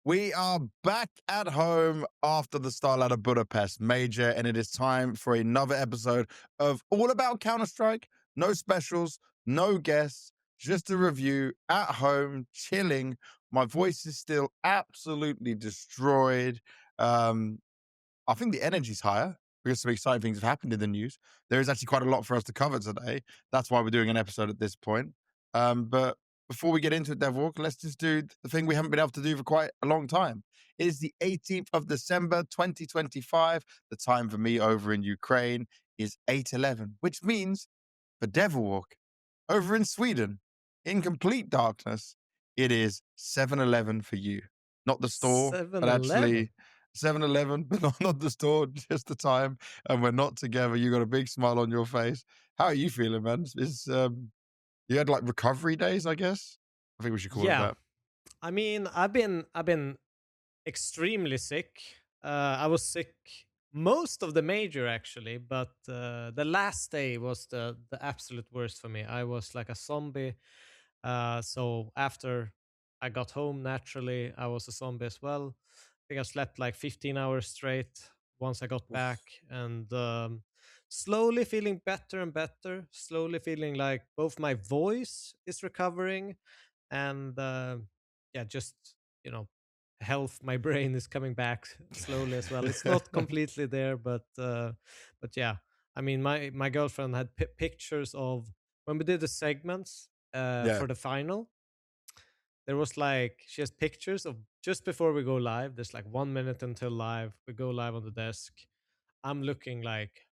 We are back at home after the StarLadder Budapest Major, and it is time for another episode of All About Counter-Strike. No specials, no guests, just a review at home, chilling. My voice is still absolutely destroyed. I think the energy's higher because some exciting things have happened in the news. There is actually quite a lot for us to cover today. That's why we're doing an episode at this point. But before we get into it, Devilwalk, let's just do the thing we haven't been able to do for quite a long time. It is the 18th of December, 2025. The time for me over in Ukraine is 8:11, which means for Devilwalk over in Sweden, in complete darkness, it is 7:11 for you. Not the store, but 7-Eleven. actually 7-Eleven, but not the store, just the time. And we're not together. You got a big smile on your face. How are you feeling, man? You had like recovery days, I guess. I think we should call it Yeah, that. I mean, I've been extremely sick. I was sick most of the major actually, but the last day was the absolute worst for me. I was like a zombie. So after I got home, naturally, I was a zombie as well. I think I slept like 15 hours straight once I got Oof. back, and slowly feeling better and better. Slowly feeling like both my voice is recovering, and yeah, just you know, health. My brain is coming back slowly as well. It's not completely there, but yeah. I mean, my girlfriend had pictures of when we did the segments Yeah. for the final. There was like she has pictures of just before we go live. There's like 1 minute until live. We go live on the desk. I'm looking like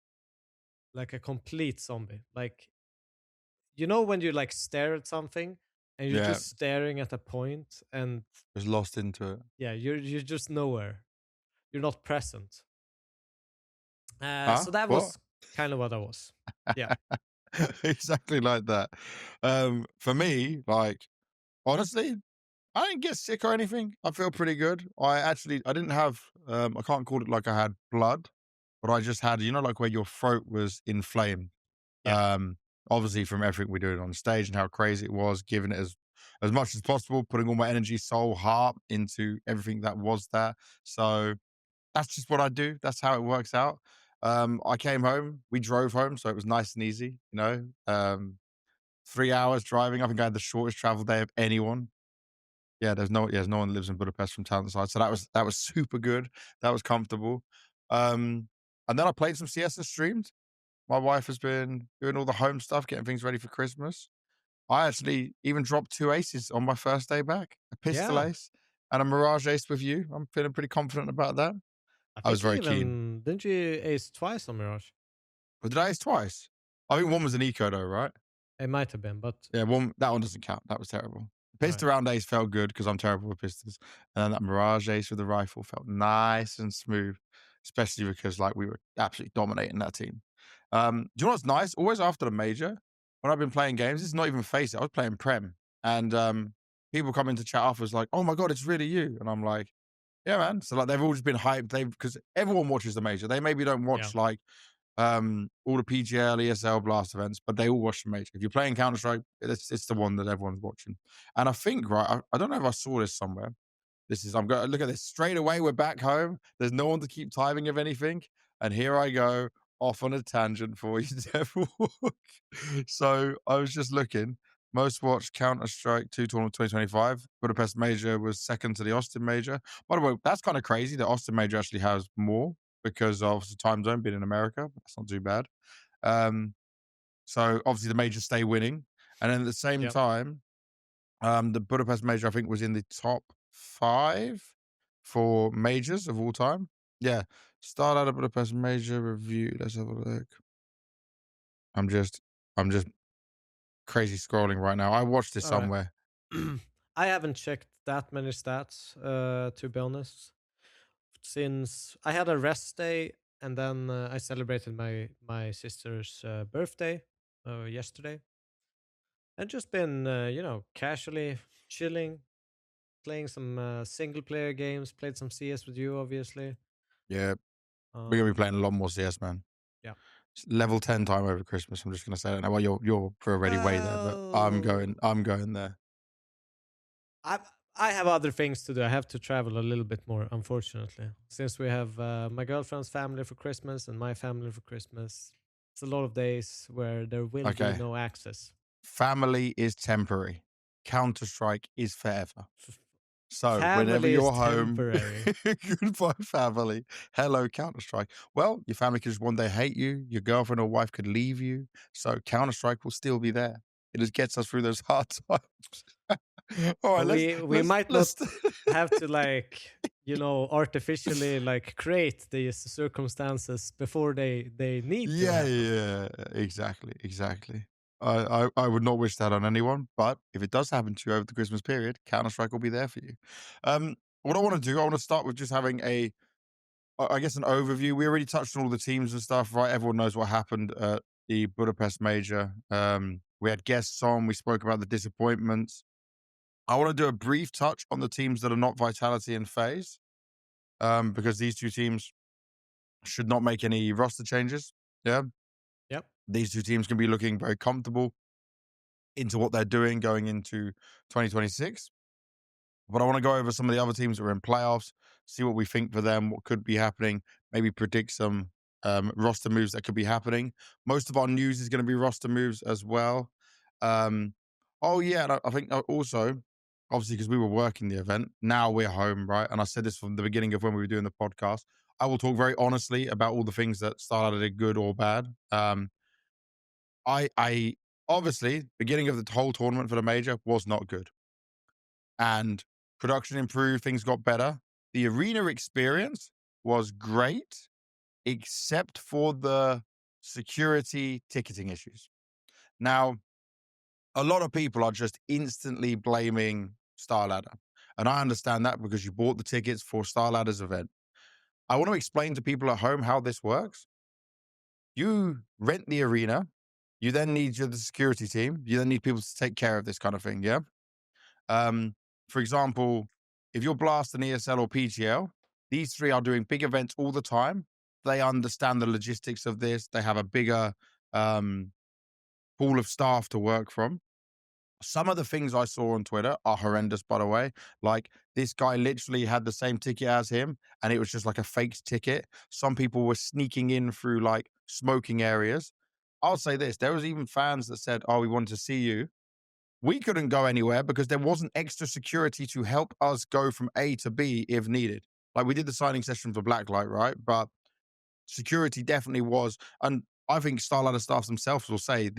a complete zombie. Like, you know when you like stare at something and you're Yeah. just staring at a point, and Was lost into it. yeah, you're just nowhere. You're not present. Huh? So that What? was kind of what I was. Yeah. Exactly like that. For me, like, honestly, I didn't get sick or anything. I feel pretty good. I didn't have, I can't call it like I had blood, but I just had, like where your throat was inflamed. Yeah. Um, Obviously from everything we did on stage and how crazy it was, giving it as much as possible, putting all my energy, soul, heart into everything that was there. So that's just what I do. That's how it works out. I came home, we drove home, so it was nice and easy, 3 hours driving. I think I had the shortest travel day of anyone. Yeah, there's no one that lives in Budapest from town side. So that was super good. That was comfortable. And then I played some CS and streamed. My wife has been doing all the home stuff, getting things ready for Christmas. I actually even dropped 2 aces on my first day back, a pistol Yeah. ace and a mirage ace with you. I'm feeling pretty confident about that. I I was think you very keen. even didn't you ace twice on Mirage? But did I ace twice? I think one was an eco though, right? It might have been, but Yeah, that one doesn't count. That was terrible. all right. Pistol round ace felt good because I'm terrible with pistols. And then that mirage ace with the rifle felt nice and smooth, especially because like we were absolutely dominating that team. Do you know what's nice? Always after the major, when I've been playing games, it's not even face it. I was playing Prem. And people come into chat afterwards like, oh my God, it's really you. And I'm like, yeah, man. So like they've all just been hyped. Because everyone watches the major. They maybe don't Yeah. watch like all the PGL, ESL, Blast events, but they all watch the major. If you're playing Counter Strike, it's the one that everyone's watching. And I think, right, I don't know if I saw this somewhere. I'm going to look at this straight away. We're back home. There's no one to keep timing of anything, and here I go off on a tangent for you, Devil. So I was just looking. Most watched Counter Strike 2 tournament 2025. Budapest Major was second to the Austin Major. By the way, that's kind of crazy that Austin Major actually has more because of the time zone being in America. That's not too bad. Um, so obviously the majors stay winning. And then at the same Yep. time, the Budapest Major, I think, was in the top 5 for majors of all time. Yeah. StarLadder Budapest Major review. Let's have a look. I'm just crazy scrolling right now. I watched this All right. somewhere. I haven't checked that many stats, to be honest, since I had a rest day, and then I celebrated my sister's birthday yesterday, and just been casually chilling, playing some single player games, played some CS with you, obviously. Yeah. We're gonna be Um, playing a lot more CS, man. yeah. It's level 10 time over Christmas. I'm just gonna say that now. Well, you're already way there, but I'm Well, going there. I I have other things to do. I have to travel a little bit more, unfortunately, since we have my girlfriend's family for Christmas and my family for Christmas. It's a lot of days where there will be Okay. no access. Family is temporary. Counter-Strike is forever. So whenever Family is you're home, temporary. goodbye family. Hello Counter-Strike. Well, your family could just one day hate you. Your girlfriend or wife could leave you. So Counter-Strike will still be there. It just gets us through those hard times. All right, We might not let's have to artificially create these circumstances before they need to happen. yeah, exactly. I would not wish that on anyone, but if it does happen to you over the Christmas period, Counter-Strike will be there for you. What I want to do, I want to start with just having I guess an overview. We already touched on all the teams and stuff, right? Everyone knows what happened at the Budapest Major. We had guests on. We spoke about the disappointments. I want to do a brief touch on the teams that are not Vitality and FaZe, because these two teams should not make any roster changes. Yeah, Yep. these two teams can be looking very comfortable into what they're doing going into 2026. But I want to go over some of the other teams that are in playoffs, see what we think for them, what could be happening, maybe predict some roster moves that could be happening. Most of our news is going to be roster moves as well. Oh, yeah. And I think also, obviously, because we were working the event, now we're home, right? And I said this from the beginning of when we were doing the podcast. I will talk very honestly about all the things that StarLadder did good or bad. I obviously, beginning of the whole tournament for the major was not good. And production improved, things got better. The arena experience was great, except for the security ticketing issues. Now, a lot of people are just instantly blaming StarLadder. And I understand that because you bought the tickets for StarLadder's event. I want to explain to people at home how this works. You rent the arena, you then need the security team, you then need people to take care of this kind of thing, yeah? For example, if you're Blast and ESL or PGL, these three are doing big events all the time. They understand the logistics of this. They have a bigger pool of staff to work from. Some of the things I saw on Twitter are horrendous, by the way. Like this guy literally had the same ticket as him, and it was just like a fake ticket. Some people were sneaking in through like smoking areas. I'll say this: there was even fans that said, "Oh, we wanted to see you." We couldn't go anywhere because there wasn't extra security to help us go from A to B if needed. Like we did the signing session for Blacklight, right? But security definitely was. And I think StarLadder staff themselves will say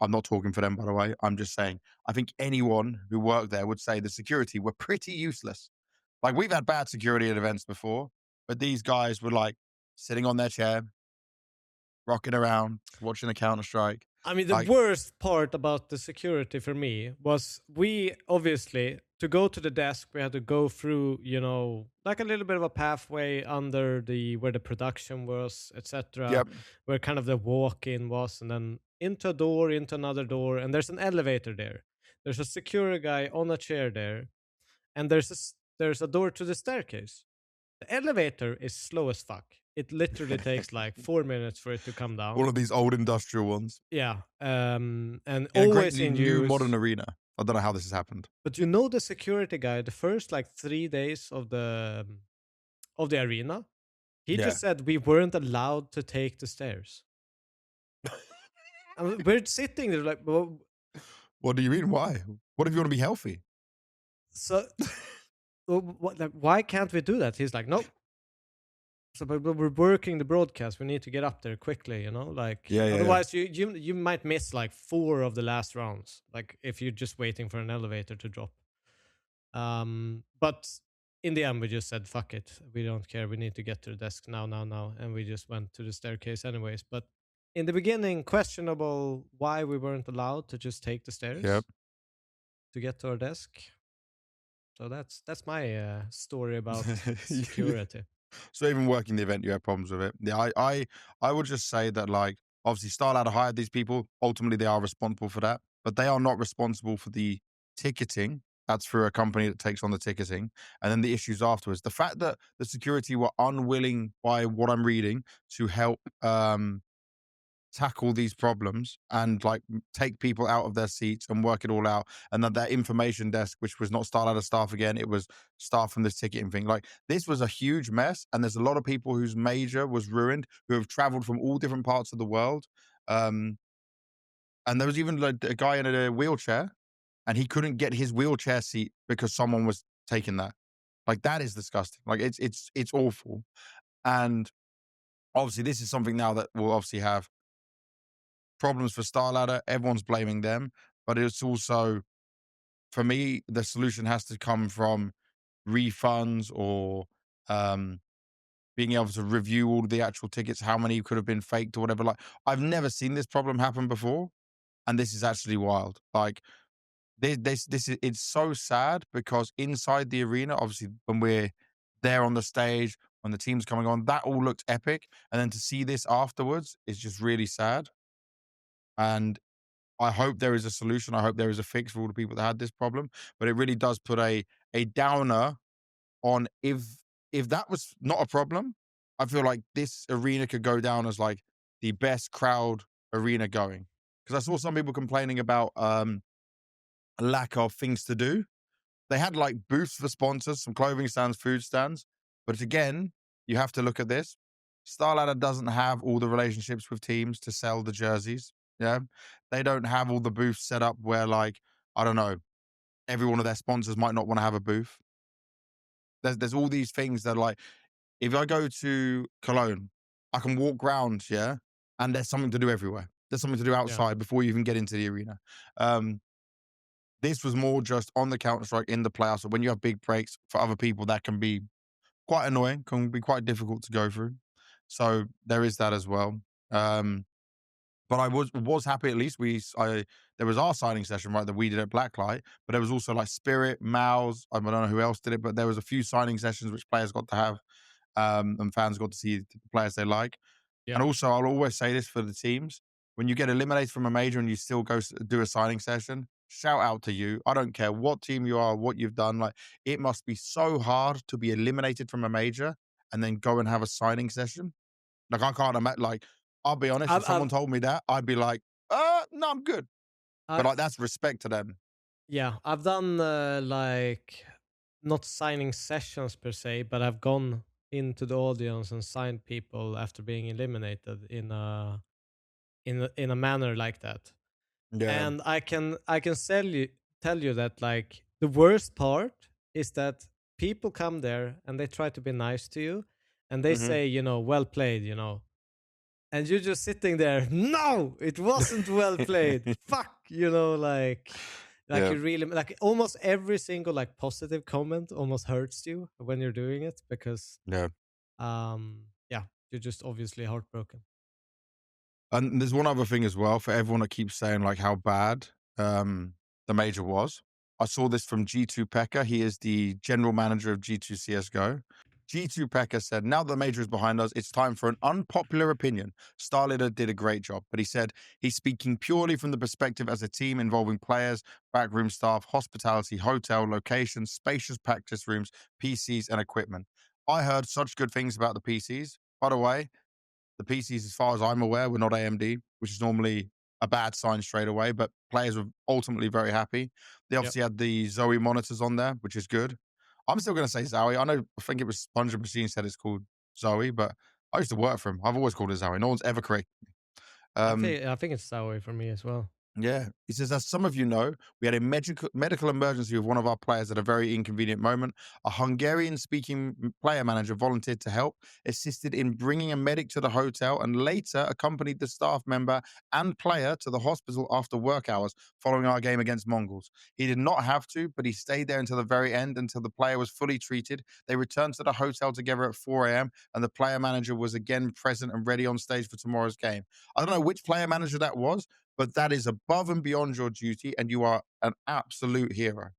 I'm not talking for them, by the way. I'm just saying, I think anyone who worked there would say the security were pretty useless. Like we've had bad security at events before, but these guys were like sitting on their chair, rocking around, watching a Counter-Strike. I mean, the Like, worst part about the security for me was we obviously, to go to the desk, we had to go through, like a little bit of a pathway under where the production was, etc., yep, where kind of the walk-in was, and then into a door, into another door, and there's an elevator there. There's a security guy on a chair there, and there's a door to the staircase. The elevator is slow as fuck. It literally takes like 4 minutes for it to come down. all of these old industrial ones. Yeah, and In a great always in new use. modern arena. I don't know how this has happened. But the security guy, the first like 3 days of the arena, he Yeah. just said we weren't allowed to take the stairs. And we're sitting there like, well, What do you mean? Why? What if you want to be healthy? so what, like, why can't we do that? He's like, nope. So, but we're working the broadcast. We need to get up there quickly, Like, Yeah. otherwise, you might miss like 4 of the last rounds. Like, if you're just waiting for an elevator to drop. But in the end, we just said, "Fuck it, we don't care. We need to get to the desk now, and we just went to the staircase anyways. But in the beginning, questionable why we weren't allowed to just take the stairs Yep. to get to our desk. So that's my story about security. So even working the event, you have problems with it. Yeah, I would just say that like obviously StarLadder hired these people. Ultimately, they are responsible for that, but they are not responsible for the ticketing. That's through a company that takes on the ticketing, and then the issues afterwards. The fact that the security were unwilling, by what I'm reading, to help tackle these problems and like take people out of their seats and work it all out. And then that information desk, which was not StarLadder staff again, it was staff from this ticketing thing. Like this was a huge mess. And there's a lot of people whose major was ruined who have traveled from all different parts of the world. Um, and there was even like a guy in a wheelchair and he couldn't get his wheelchair seat because someone was taking that. Like that is disgusting. Like it's awful. And obviously this is something now that will obviously have problems for StarLadder. Everyone's blaming them, but it's also for me the solution has to come from refunds or um, being able to review all of the actual tickets, how many could have been faked or whatever. Like I've never seen this problem happen before, and this is actually wild. Like this is it's so sad because inside the arena, obviously when we're there on the stage, when the team's coming on, that all looked epic, and then to see this afterwards is just really sad. And I hope there is a solution. I hope there is a fix for all the people that had this problem. But it really does put a downer on if that was not a problem, I feel like this arena could go down as like the best crowd arena going. Because I saw some people complaining about a lack of things to do. They had like booths for sponsors, some clothing stands, food stands. But again, you have to look at this. StarLadder doesn't have all the relationships with teams to sell the jerseys. Yeah. They don't have all the booths set up where, like, I don't know, every one of their sponsors might not want to have a booth. There's all these things that are like, if I go to Cologne, I can walk around, yeah, and there's something to do everywhere. There's something to do Yeah. outside before you even get into the arena. Um, this was more just on the Counter Strike in the playoffs. So when you have big breaks for other people, that can be quite annoying, can be quite difficult to go through. So there is that as well. Um, but I was happy at least there was our signing session right that we did at Blacklight, but there was also like Spirit, Mouz, I don't know who else did it, but there was a few signing sessions which players got to have, and fans got to see the players they like. And Yeah. also, I'll always say this for the teams: when you get eliminated from a major and you still go do a signing session, shout out to you. I don't care what team you are, what you've done. Like it must be so hard to be eliminated from a major and then go and have a signing session. Like I can't imagine. Like I'll be honest, if I've someone told me that, I'd be like, no, I'm good. But I like that's respect to them. yeah, I've done like not signing sessions per se, but I've gone into the audience and signed people after being eliminated in a manner like that. Yeah. And I can tell you that like the worst part is that people come there and they try to be nice to you and they Hmm. say, well played, and you're just sitting there, no, it wasn't well played. Fuck, like Yeah. you really like almost every single like positive comment almost hurts you when you're doing it because Yeah. yeah, you're just obviously heartbroken. And there's one other thing as well for everyone that keeps saying like how bad the major was. I saw this from G2 Pekka. He is the general manager of G2 CSGO. G2 Pekka said, now that the major is behind us, it's time for an unpopular opinion. StarLadder did a great job, but he said he's speaking purely from the perspective as a team involving players, backroom staff, hospitality, hotel, locations, spacious practice rooms, PCs, and equipment. I heard such good things about the PCs. By the way, the PCs, as far as I'm aware, were not AMD, which is normally a bad sign straight away, but players were ultimately very happy. They Yep. obviously had the Zoe monitors on there, which is good. I'm still going to say Zoe. I think it was 100% said it's called Zoe, but I used to work for him. I've always called it Zoe. No one's ever corrected me. I Um, think I think it's that way for me as well. yeah. He says, as some of you know, we had a medical emergency with one of our players at a very inconvenient moment. A Hungarian speaking player manager volunteered to help, assisted in bringing a medic to the hotel, and later accompanied the staff member and player to the hospital after work hours following our game against Mongols. He did not have to, but he stayed there until the very end until the player was fully treated. They returned to the hotel together at 4 a.m., and the player manager was again present and ready on stage for tomorrow's game. I don't know which player manager that was, but that is above and beyond your duty, and you are an absolute hero.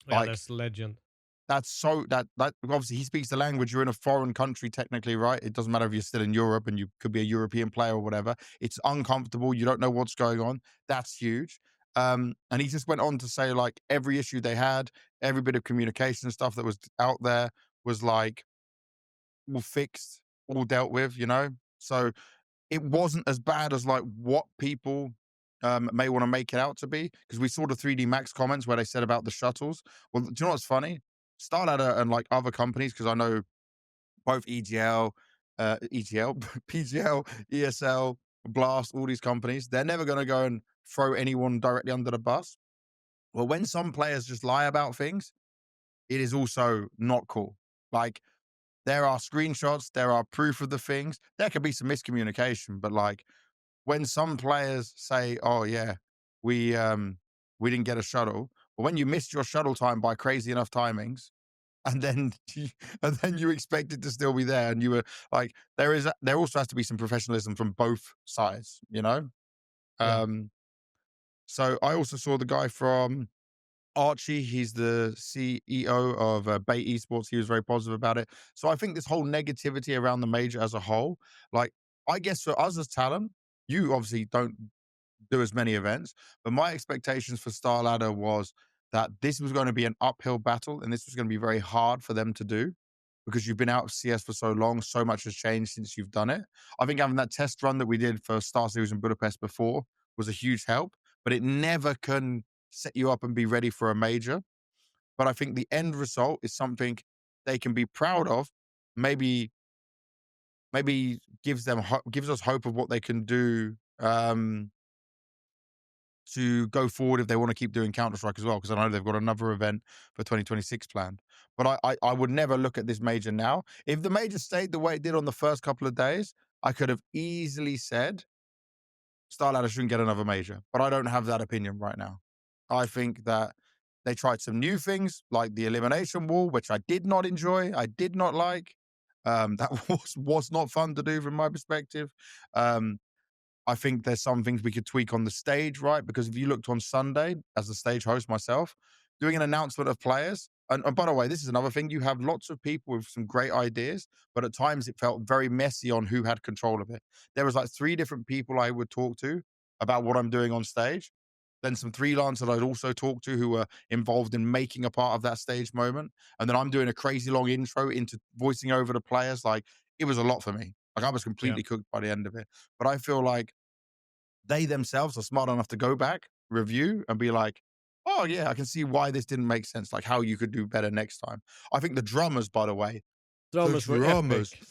Yeah, Like that's legend. that's so that obviously he speaks the language. You're in a foreign country, technically, right? It doesn't matter if you're still in Europe and you could be a European player or whatever. It's uncomfortable. You don't know what's going on. That's huge. And he just went on to say like every issue they had, every bit of communication stuff that was out there was like all fixed, all dealt with. So it wasn't as bad as like what people may want to make it out to be, because we saw the 3D Max comments where they said about the shuttles. Well, do you know what's funny? StarLadder and like other companies, because I know both EGL, PGL, ESL, Blast, all these companies, they're never going to go and throw anyone directly under the bus. Well, when some players just lie about things, it is also not cool. Like, there are screenshots, there are proof of the things. There could be some miscommunication, but like when some players say, "Oh yeah, we didn't get a shuttle," but when you missed your shuttle time by crazy enough timings, and then and then you expect it to still be there, and you were like, there also has to be some professionalism from both sides, you know. Yeah. Um, so I also saw the guy from Archie, he's the CEO of Bait Esports. He was very positive about it. So I think this whole negativity around the major as a whole, like, I guess for us as talent, you obviously don't do as many events, but my expectations for StarLadder was that this was going to be an uphill battle, and this was going to be very hard for them to do because you've been out of CS for so long. So much has changed since you've done it. I think having that test run that we did for Star Series in Budapest before was a huge help, but it never can set you up and be ready for a major. But I think the end result is something they can be proud of. Maybe, maybe gives us hope of what they can do to go forward if they want to keep doing Counter Strike as well. Because I know they've got another event for 2026 planned. But I would never look at this major now. If the major stayed the way it did on the first couple of days, I could have easily said StarLadder shouldn't get another major, but I don't have that opinion right now. I think that they tried some new things like the elimination wall, which I did not enjoy. I did not like. That was not fun to do from my perspective. Um, I think there's some things we could tweak on the stage, right? Because if you looked on Sunday as the stage host myself, doing an announcement of players, and by the way, this is another thing, you have lots of people with some great ideas, but at times it felt very messy on who had control of it. There was like 3 different people I would talk to about what I'm doing on stage. Then some freelancers I'd also talk to who were involved in making a part of that stage moment. And then I'm doing a crazy long intro into voicing over the players. Like, it was a lot for me. Like, I was Yeah. completely cooked by the end of it. But I feel like they themselves are smart enough to go back, review, and be like, "Oh yeah, I can see why this didn't make sense. Like how you could do better next time." I think the drummers, by the way, the Drummers were drummers. epic.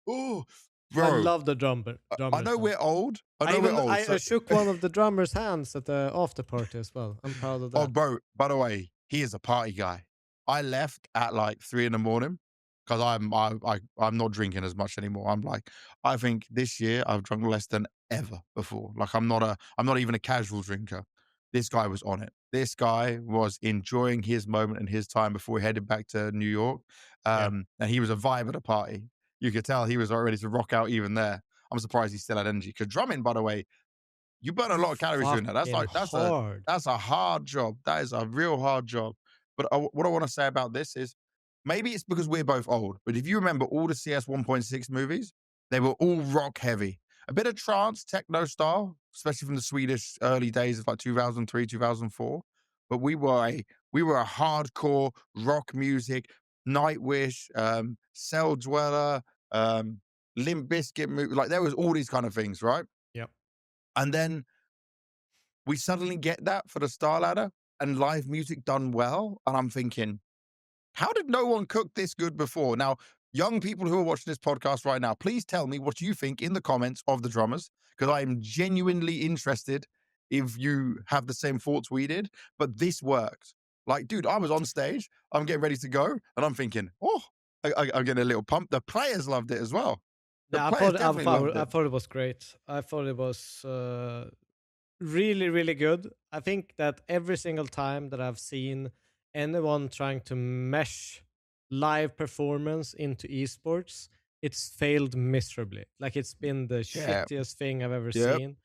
Oh, I bro, love the I drummers, know man. we're old. I I know we're even old. I So shook one of the drummer's hands at the after party as well. I'm proud of oh, that. bro, by the way, he is a party guy. I left at like 3 in the morning because I'm not drinking as much anymore. I'm like, I think this year I've drunk less than ever before. Like, I'm not even a casual drinker. This guy was on it. This guy was enjoying his moment and his time before he headed back to New York. Yeah. And he was a vibe at the party. You could tell he was ready to rock out even there. I'm surprised he still had energy because drumming, by the way, you burn a lot of calories doing that. That's Fucking like hard. that's a hard job. That is a real hard job. But what I want to say about this is maybe it's because we're both old, but if you remember all the CS 1.6 movies, they were all rock heavy. A bit of trance, techno style, especially from the Swedish early days of like 2003, 2004. But we were a hardcore rock music, Nightwish, Cell Dweller, Limp Bizkit movie. Like there was all these kind of things, right? Yep. And then we suddenly get that for the Star Ladder and live music done well. And I'm thinking, how did no one cook this good before? Now, young people who are watching this podcast right now, please tell me what you think in the comments of the drummers, because I am genuinely interested if you have the same thoughts we did. But this worked. Like, dude, I was on stage, I'm getting ready to go, and I'm thinking, oh, I'm getting a little pump. The players loved it as well. The Yeah, players definitely loved I it. thought it was great. I thought it was really, really good. I think that every single time that I've seen anyone trying to mesh live performance into esports, it's failed miserably. Like it's been the Yeah. shittiest thing I've ever Yep. seen.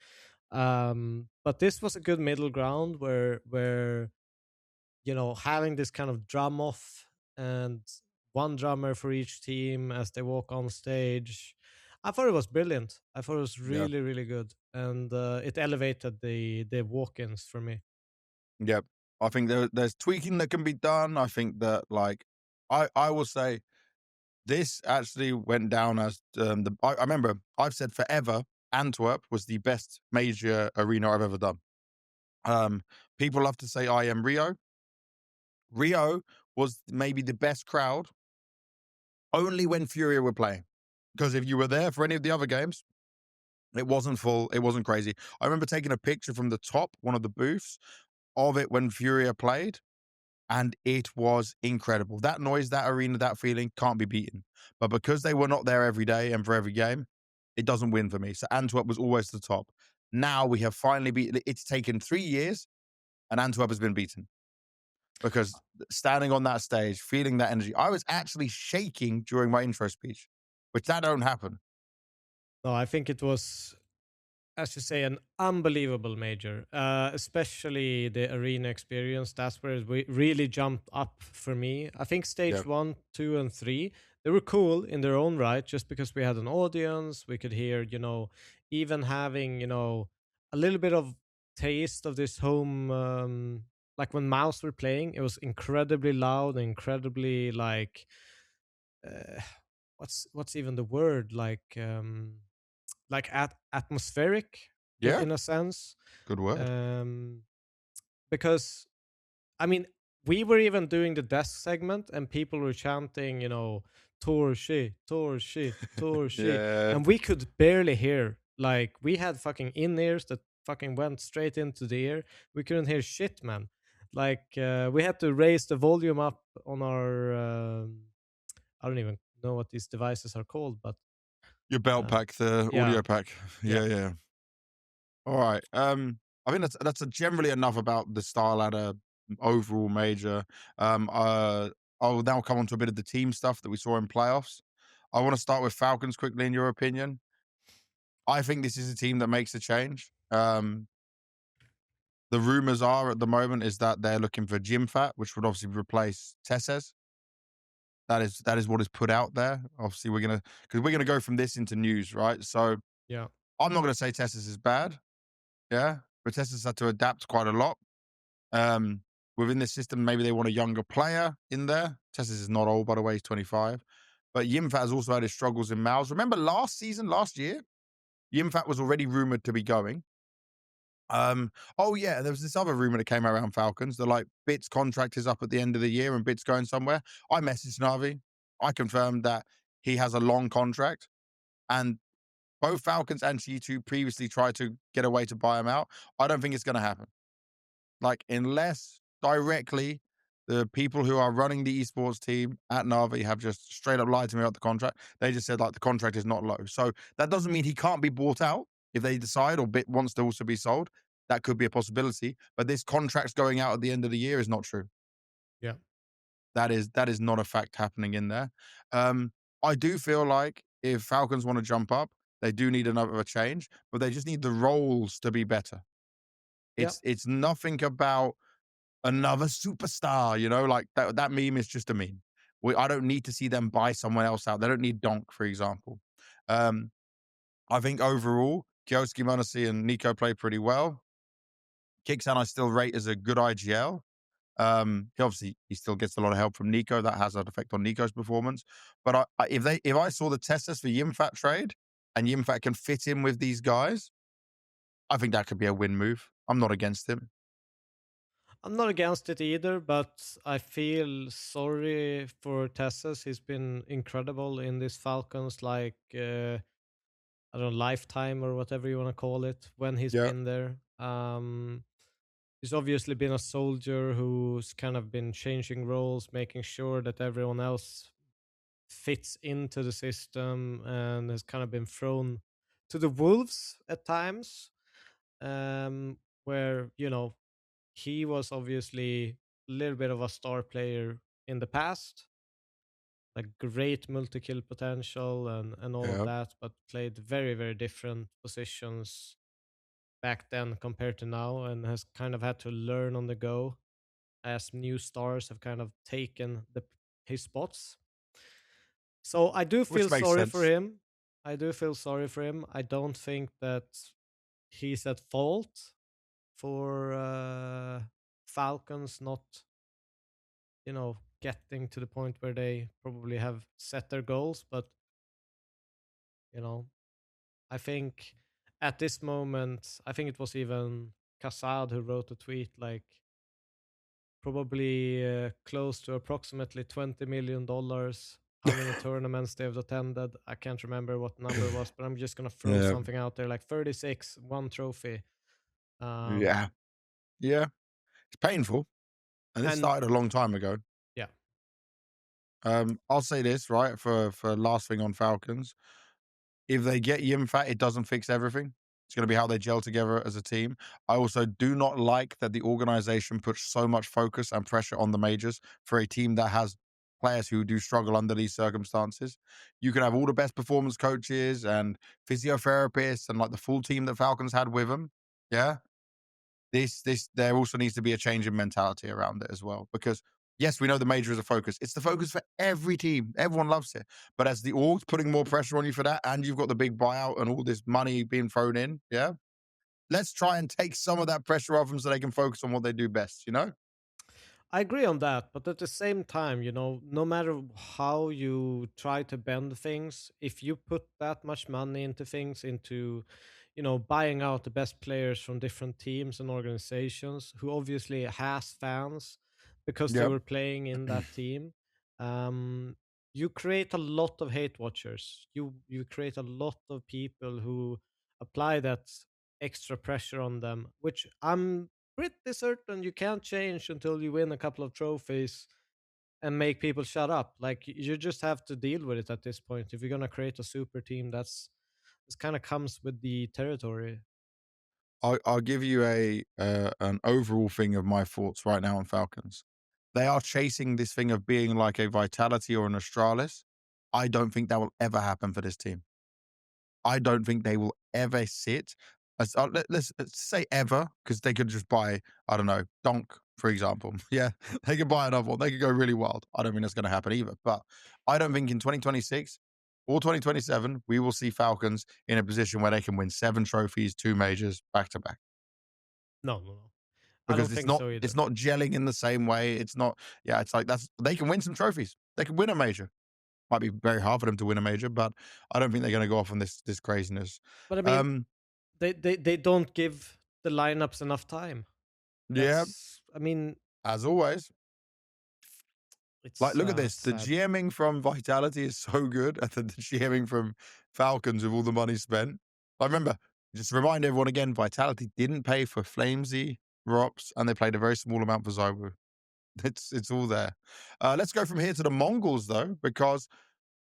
But this was a good middle ground where having this kind of drum off and one drummer for each team as they walk on stage. I thought it was brilliant. I thought it was Yeah. really, really good, and it elevated the walk-ins for me. Yep. I think there's tweaking that can be done. I think that like I will say this actually went down as I remember I've said forever Antwerp was the best major arena I've ever done. Um, People love to say I am Rio. Rio was maybe the best crowd only when Furia were playing. Because if you were there for any of the other games, it wasn't full. It wasn't crazy. I remember taking a picture from the top, one of the booths of it when Furia played, and it was incredible. That noise, that arena, that feeling can't be beaten. But because they were not there every day and for every game, it doesn't win for me. So Antwerp was always the top. Now we have finally beaten. It's taken 3 years, and Antwerp has been beaten because standing on that stage, feeling that energy, I was actually shaking during my intro speech, which that don't happen. No, I think it was, as you say, an unbelievable major, especially the arena experience. That's where it really jumped up for me. I think Yeah, stage 1, 2, and 3, they were cool in their own right, just because we had an audience, we could hear, even having, a little bit of taste of this home. Like when Mouse were playing, it was incredibly loud, incredibly uh, what's even the word, like atmospheric, yeah, in a sense. good word. um because I mean, we were even doing the desk segment and people were chanting, torshi torshi torshi, Yeah, and we could barely hear. Like, we had fucking in-ears that fucking went straight into the ear. We couldn't hear shit, man. Like, we had to raise the volume up on our I don't even know what these devices are called, but your belt uh, pack, the yeah, audio pack. yeah. Yeah, yeah. All right. I think that's generally enough about the StarLadder overall major. I'll now come on to a bit of the team stuff that we saw in playoffs. I want to start with Falcons quickly. In your opinion, I think this is a team that makes a change. The rumors are at the moment is that they're looking for Jimpphat, which would obviously replace Tessas. That is what is put out there. Obviously, we're gonna go from this into news, right? So Yeah. I'm not gonna say Tessas is bad. Yeah, but Tessas had to adapt quite a lot. Um, Within this system, maybe they want a younger player in there. Tessas is not old, by the way, he's 25. But Jimpphat has also had his struggles in Mouz. Remember last year, Jimpphat was already rumored to be going. Oh yeah, there was this other rumor that came out around Falcons that like Bit's contract is up at the end of the year and Bit's going somewhere. I messaged Navi. I confirmed that he has a long contract, and both Falcons and G2 previously tried to get a way to buy him out. I don't think it's going to happen. Like, unless directly the people who are running the esports team at Navi have just straight up lied to me about the contract. They just said like the contract is not low. So that doesn't mean he can't be bought out if they decide or Bit wants to also be sold. That could be a possibility. But this contract's going out at the end of the year is not true. Yeah. That is not a fact happening in there. Um, I do feel like if Falcons want to jump up, they do need another change, but they just need the roles to be better. Yeah. It's nothing about another superstar, like that meme is just a meme. I don't need to see them buy someone else out. They don't need Donk, for example. Um, I think overall, Kioski, Monasi, and Nico play pretty well. Kixan I still rate as a good IGL. He still gets a lot of help from Nico. That has an effect on Nico's performance. But if I saw the Tessas for Jimpphat trade and Jimpphat can fit in with these guys, I think that could be a win move. I'm not against him. I'm not against it either, but I feel sorry for Tessas. He's been incredible in this Falcons, I don't know, lifetime or whatever you want to call it, when he's Yeah. been there. He's obviously been a soldier who's kind of been changing roles, making sure that everyone else fits into the system, and has kind of been thrown to the wolves at times, where, he was obviously a little bit of a star player in the past, like great multi-kill potential and all of Yeah. that, but played very, very different positions back then compared to now, and has kind of had to learn on the go as new stars have kind of taken his spots. So I do feel Which makes sorry for sense. him. I do feel sorry for him. I don't think that he's at fault for Falcons not, getting to the point where they probably have set their goals. But, you know, I think at this moment, I think it was even Kassad who wrote a tweet like probably close to approximately $20 million. How many tournaments they've attended? I can't remember what number was, but I'm just gonna throw Yeah, something out there like 36, one trophy. yeah, yeah. It's painful, and this And started a long time ago. yeah, I'll say this right for last thing on Falcons. If they get Jimpphat, it doesn't fix everything. It's going to be how they gel together as a team. I also do not like that the organization puts so much focus and pressure on the majors for a team that has players who do struggle under these circumstances. You can have all the best performance coaches and physiotherapists and like the full team that Falcons had with them. Yeah. There also needs to be a change in mentality around it as well. Because yes, we know the major is a focus. It's the focus for every team. Everyone loves it. But as the org's putting more pressure on you for that, and you've got the big buyout and all this money being thrown in, yeah. Let's try and take some of that pressure off them so they can focus on what they do best, you know? I agree on that, but at the same time, no matter how you try to bend things, if you put that much money into things, into, buying out the best players from different teams and organizations who obviously has fans because they Yep. were playing in that team, um, you create a lot of hate watchers. You create a lot of people who apply that extra pressure on them, which I'm pretty certain you can't change until you win a couple of trophies and make people shut up. Like you just have to deal with it at this point. If you're gonna create a super team, this kind of comes with the territory. I'll give you an overall thing of my thoughts right now on Falcons. They are chasing this thing of being like a Vitality or an Astralis. I don't think that will ever happen for this team. I don't think they will ever sit as let's say ever, because they could just buy, I don't know, Donk, for example. Yeah, they could buy another one. They could go really wild. I don't think that's going to happen either. But I don't think in 2026 or 2027 we will see Falcons in a position where they can win 7 trophies, 2 majors back to back, No, no, no. I because don't it's think not so it's either. not gelling in the same way. It's not. Yeah, it's like that's they can win some trophies. They can win a major. Might be very hard for them to win a major, but I don't think they're going to go off on this craziness. But I mean, Um, they don't give the lineups enough time. yeah, That's I mean, as always. Like, it's look at this. The sad. GMing from Vitality is so good, and then the GMing from Falcons with all the money spent. I remember, just to remind everyone again, Vitality didn't pay for Flamesy, ropz, and they played a very small amount for Zobu. It's all there. Let's go from here to the MongolZ though, because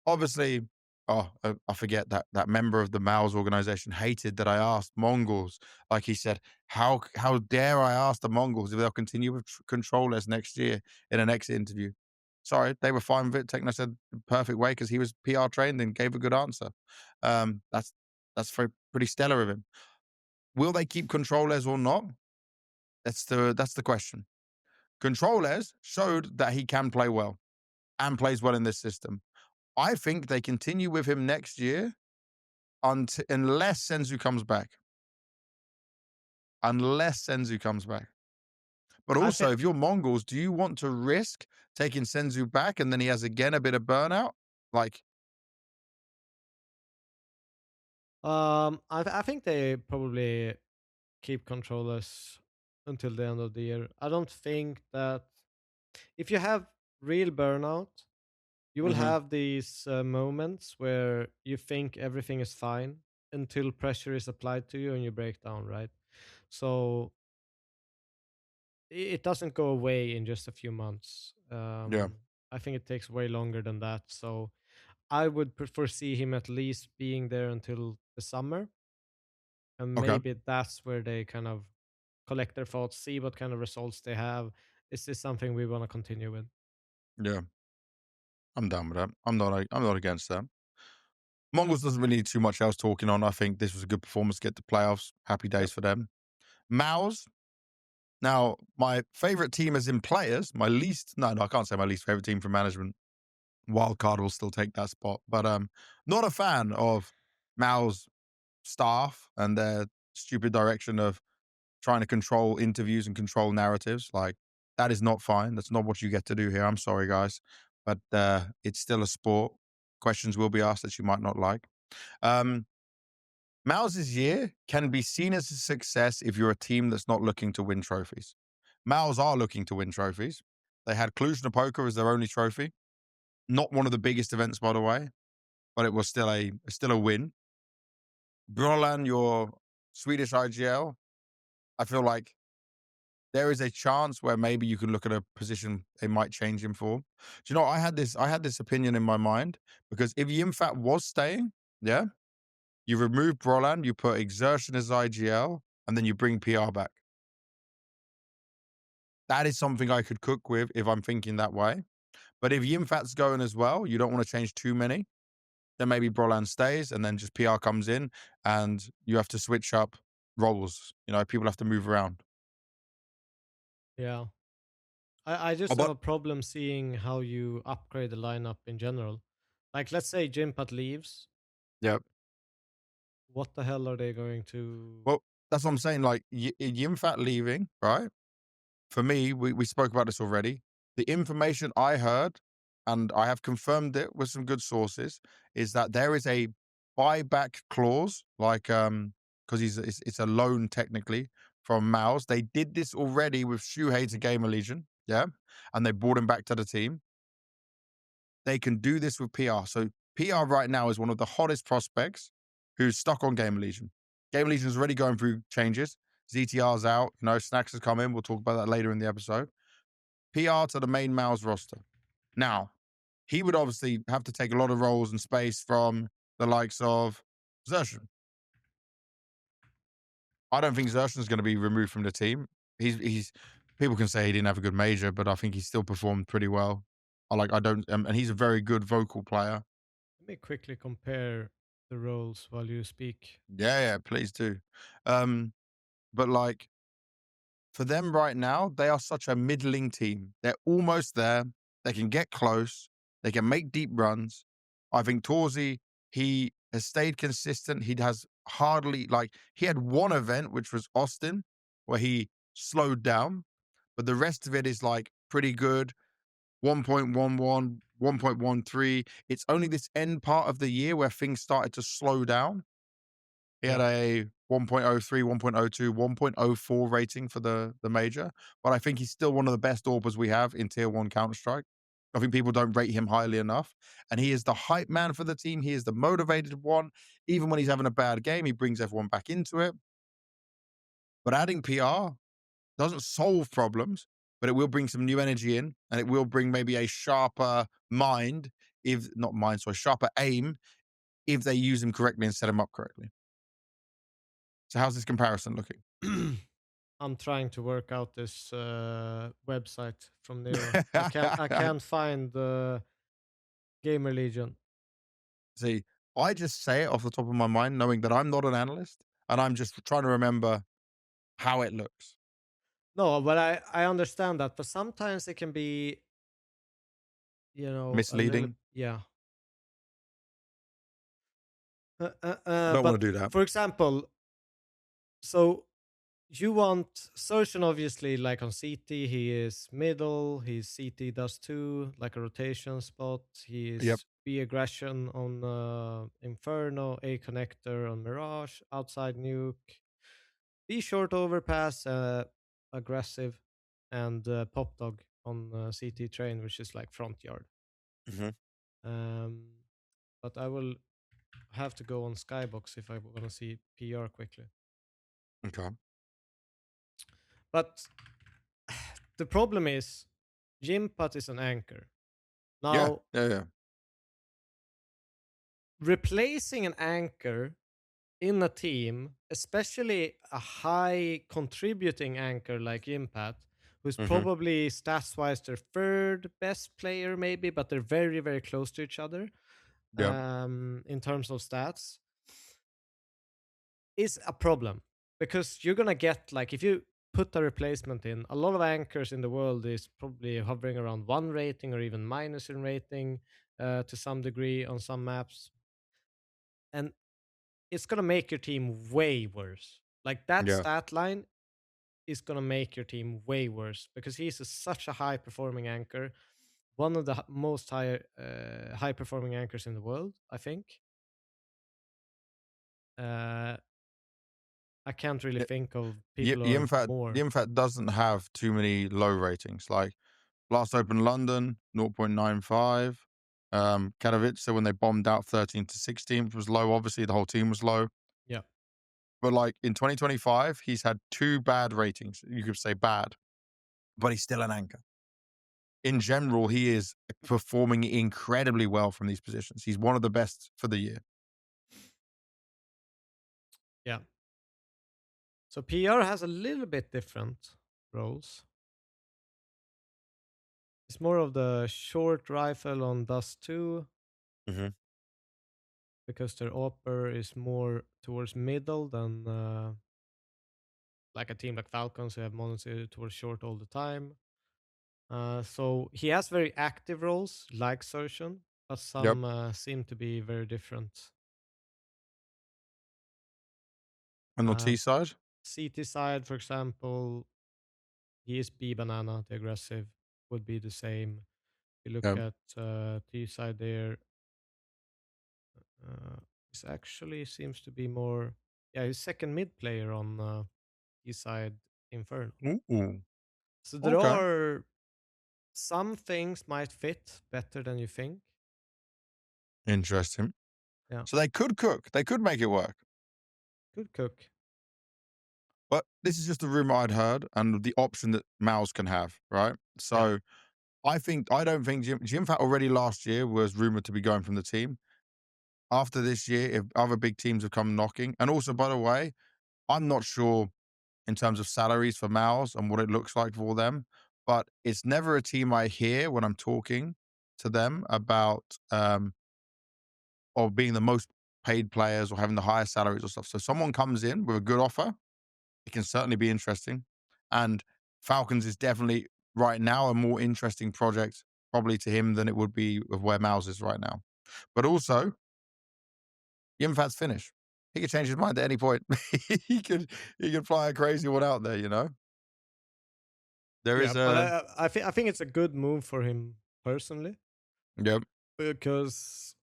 obviously, I forget that member of the Mouz organization hated that I asked MongolZ. Like he said, how dare I ask the MongolZ if they'll continue with controllers next year in an exit interview? Sorry, they were fine with it. Techno said the perfect way because he was PR trained and gave a good answer. That's pretty stellar of him. Will they keep controllers or not? That's the question. Controllers showed that he can play well and plays well in this system. I think they continue with him next year unless Senzu comes back. Unless Senzu comes back. But I also, think if you're MongolZ, do you want to risk taking Senzu back and then he has again a bit of burnout? Like, I think they probably keep controllers until the end of the year. I don't think that if you have real burnout, you will mhm, have these moments where you think everything is fine until pressure is applied to you and you break down, right? So it doesn't go away in just a few months. yeah, I think it takes way longer than that. So I would foresee him at least being there until the summer, and okay, maybe that's where they kind of collect their thoughts, see what kind of results they have. Is this something we want to continue with? yeah, I'm down with that. I'm not against that. MongolZ doesn't really need too much else talking on. I think this was a good performance to get to playoffs. Happy Yep. days for them. Mouz. Now, my favorite team as in players, my least, no, I can't say my least favorite team for management. Wildcard will still take that spot. But not a fan of Mao's staff and their stupid direction of trying to control interviews and control narratives. Like, that is not fine. That's not what you get to do here. I'm sorry, guys. But it's still a sport. Questions will be asked that you might not like. Um, Mouz's year can be seen as a success if you're a team that's not looking to win trophies. Mouz are looking to win trophies. They had Cluj-Napoca as their only trophy. Not one of the biggest events, by the way, but it was still a win. Brolan, your Swedish IGL, I feel like there is a chance where maybe you can look at a position they might change him for. Do you know, I had this opinion in my mind because if Jimpphat was staying, yeah, you remove Brolan, you put Exertion as IGL, and then you bring PR back. That is something I could cook with if I'm thinking that way. But if Jimpphat's going as well, you don't want to change too many. Then maybe Brolan stays and then just PR comes in and you have to switch up roles. You know, people have to move around. Yeah. I Oh, just have but a problem seeing how you upgrade the lineup in general. Like, let's say Jimpphat leaves. yeah. What the hell are they going to? Well, that's what I'm saying. Like Jimpphat leaving, right? For me, we spoke about this already. The information I heard, and I have confirmed it with some good sources, is that there is a buyback clause, like because it's a loan technically from Mouz. They did this already with Shuhei to GamerLegion, yeah, and they brought him back to the team. They can do this with PR. So PR right now is one of the hottest prospects who's stuck on GamerLegion. GamerLegion is already going through changes. ZTR's out, you know, Snax has come in. We'll talk about that later in the episode. PR to the main Mouz roster. Now, he would obviously have to take a lot of roles and space from the likes of Xertion. I don't think Xertion is going to be removed from the team. He's people can say he didn't have a good major, but I think he still performed pretty well. I don't, and he's a very good vocal player. Let me quickly compare the roles while you speak. Yeah, please do. But like for them right now, they are such a middling team. They're almost there. They can get close. They can make deep runs. I think Torzi, he has stayed consistent. He has hardly he had one event, which was Austin, where he slowed down, but the rest of it is like pretty good. 1.11, 1.13. It's only this end part of the year where things started to slow down. He had Yeah. a 1.03, 1.02, 1.04 rating for the major, but I think he's still one of the best AWPers we have in tier 1 Counter-Strike. I think people don't rate him highly enough, and he is the hype man for the team. He is the motivated one. Even when he's having a bad game, he brings everyone back into it. But adding PR doesn't solve problems, but it will bring some new energy in, and it will bring maybe a sharper mind, if not mind, so a sharper aim if they use him correctly and set him up correctly. So how's this comparison looking? I'm trying to work out this website from Nero. I can't find the GamerLegion. See, I just say it off the top of my mind, knowing that I'm not an analyst, and I'm just trying to remember how it looks. No, but I understand that, but sometimes it can be, a little, Misleading. yeah. I don't want But to do that. for example, so you want Surgeon, obviously, like on CT, he is middle, he's CT does two, like a rotation spot. He Yep. is B aggression on Inferno, A connector on Mirage, outside nuke, B short overpass, aggressive, and pop dog on CT train, which is like front yard. Mm-hmm. Um, but I will have to go on Skybox if I want to see PR quickly. Okay. But the problem is, Jimpphat is an anchor. Yeah. Now, Yeah. replacing an anchor in a team, especially a high contributing anchor like Jimpphat, who's Mm-hmm. probably stats wise their third best player, maybe, but they're very, very close to each other Yep. in terms of stats, is a problem. Because you're going to get, like, if you put a replacement in, a lot of anchors in the world is probably hovering around 1 rating or even minus in rating to some degree on some maps. And it's going to make your team way worse. Like, that Yeah. stat line is going to make your team way worse because he's such a high performing anchor. One of the most high performing anchors in the world, I think. Uh, I can't really Y- think of people who are more. Jimpphat doesn't have too many low ratings. Like last open London, 0.95. Katowice, when they bombed out 13th to 16th, was low. Obviously, the whole team was low. Yeah, But like in 2025, he's had 2 bad ratings. You could say bad, but he's still an anchor. In general, he is performing incredibly well from these positions. He's one of the best for the year. yeah. So PR has a little bit different roles. It's more of the short rifle on Dust 2 Mhm. because their upper is more towards middle than like a team like Falcons who have MongolZ towards short all the time. So he has very active roles like Surgeon, but Yep. some seem to be very different. And on Uh, T side? CT side, for example, he is B banana, the aggressive would be the same. If you look Yep. at T side there, this actually seems to be more, yeah, he's second mid player on T side Inferno. Ooh. So there Okay. are some things might fit better than you think. Interesting. Yeah, So they could cook. They could make it work. good cook. But this is just a rumor I'd heard and the option that Mouz can have, right? Yeah, So I don't think Jimpphat already last year was rumored to be going from the team. After this year, if other big teams have come knocking, and also by the way, I'm not sure in terms of salaries for Mouz and what it looks like for them, but it's never a team I hear when I'm talking to them about or being the most paid players or having the highest salaries or stuff. So someone comes in with a good offer, it can certainly be interesting. And Falcons is definitely right now a more interesting project probably to him than it would be of where Mouz is right now. But also, Jimpphat's finished. He could change his mind at any point. he could he could fly a crazy one out there, you know? There yeah, is but a I think it's a good move for him personally yep, because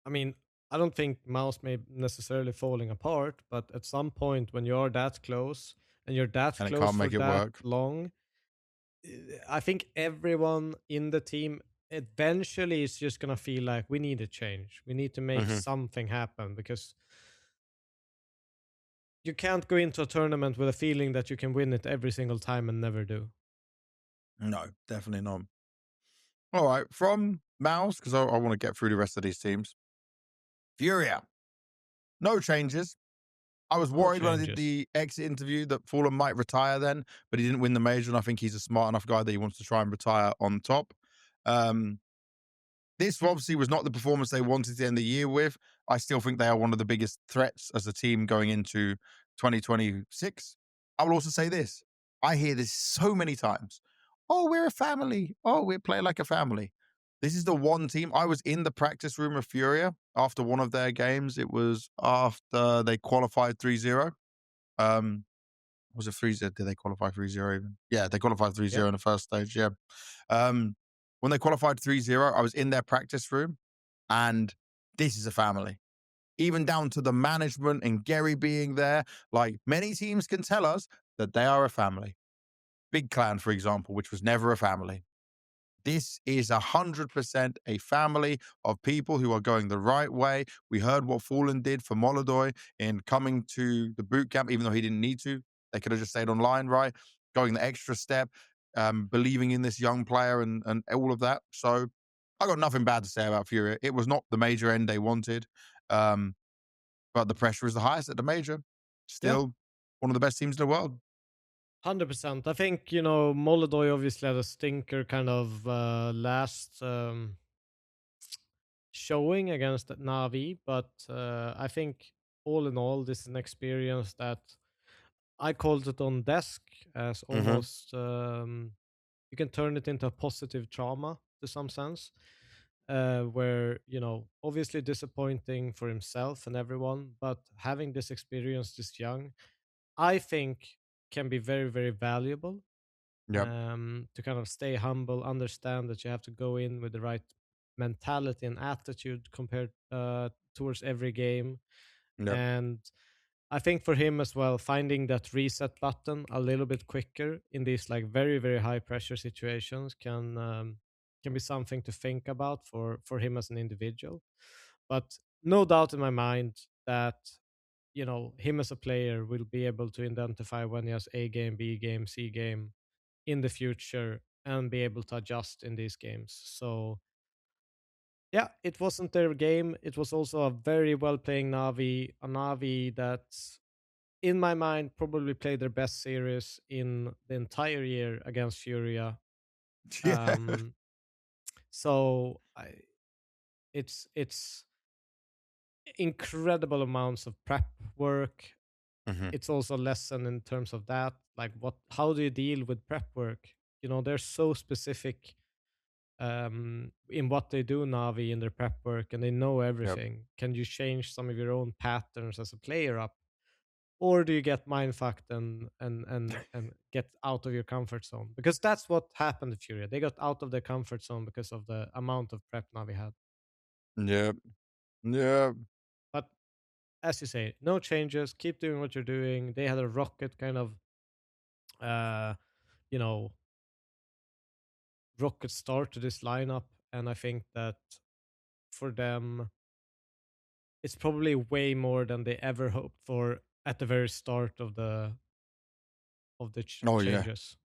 I mean I don't think Mouse may necessarily falling apart, but at some point when you're that close and you're that and it close can't for make it that work. long, I think everyone in the team eventually is just gonna feel like we need a change. We need to make Mhm. something happen because you can't go into a tournament with a feeling that you can win it every single time and never do. No, definitely not. All right, from Mouse, because I want to get through the rest of these teams. Furia, no changes. I was No worried when I did changes. the exit interview that Fallen might retire then, but he didn't win the major, and I think he's a smart enough guy that he wants to try and retire on top. Um, This obviously was not the performance they wanted to end the year with. I still think they are one of the biggest threats as a team going into 2026. I will also say this. I hear this so many times. Oh, we're a family. Oh, we play like a family. This is the one team. I was in the practice room of Furia after one of their games. It was after they qualified 3-0. Um, was it 3-0? Did they qualify 3-0 even? Yeah, they qualified 3-0 Yep. in the first stage. Yeah. Um, when they qualified 3-0, I was in their practice room, and this is a family. Even down to the management and Gary being there. Like many teams can tell us that they are a family. Big Clan, for example, which was never a family. This is 100% a family of people who are going the right way. We heard what Fallen did for Molodoy in coming to the boot camp, even though he didn't need to. They could have just stayed online, right? Going the extra step, believing in this young player and all of that. So I got nothing bad to say about Furia. It was not the major end they wanted, um, but the pressure is the highest at the major. Yeah. Still one of the best teams in the world. 100%. I think, Molodoy obviously had a stinker kind of last showing against Navi, but I think all in all, this is an experience that I called it on desk as Hmm. almost you can turn it into a positive trauma to some sense, where obviously disappointing for himself and everyone, but having this experience this young, I think can be very very valuable Yep. to kind of stay humble, understand that you have to go in with the right mentality and attitude compared towards every game. Yep. And I think for him as well, finding that reset button a little bit quicker in these like very very high pressure situations can be something to think about for him as an individual. But no doubt in my mind that him as a player will be able to identify when he has A game, B game, C game in the future and be able to adjust in these games. So yeah, it wasn't their game. It was also a very well playing Navi, a Navi that in my mind probably played their best series in the entire year against Furia. Yeah. So it's incredible amounts of prep work. Hmm. It's also a lesson in terms of that, like how do you deal with prep work? They're so specific in what they do, Navi, in their prep work, and they know Yep. everything. Can you change some of your own patterns as a player up, or do you get mind fucked and get out of your comfort zone? Because that's what happened to Furia. They got out of their comfort zone because of the amount of prep Navi had. Yep. Yep. But as you say, no changes. Keep doing what you're doing. They had a rocket kind of, uh, you know, rocket start to this lineup, and I think that for them, it's probably way more than they ever hoped for at the very start of the Oh yeah, changes.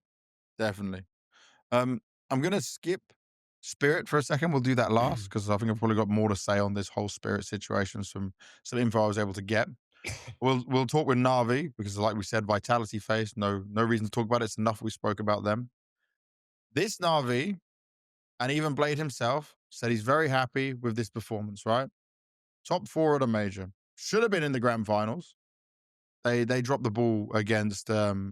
definitely. I'm gonna skip Spirit for a second. We'll do that last because I think I've probably got more to say on this whole Spirit situation. Some info I was able to get. We'll talk with Navi because, like we said, Vitality face. No reason to talk about it. It's enough we spoke about them. This Navi and even Blade himself said he's very happy with this performance. Right, top 4 at a major. Should have been in the grand finals. They dropped the ball against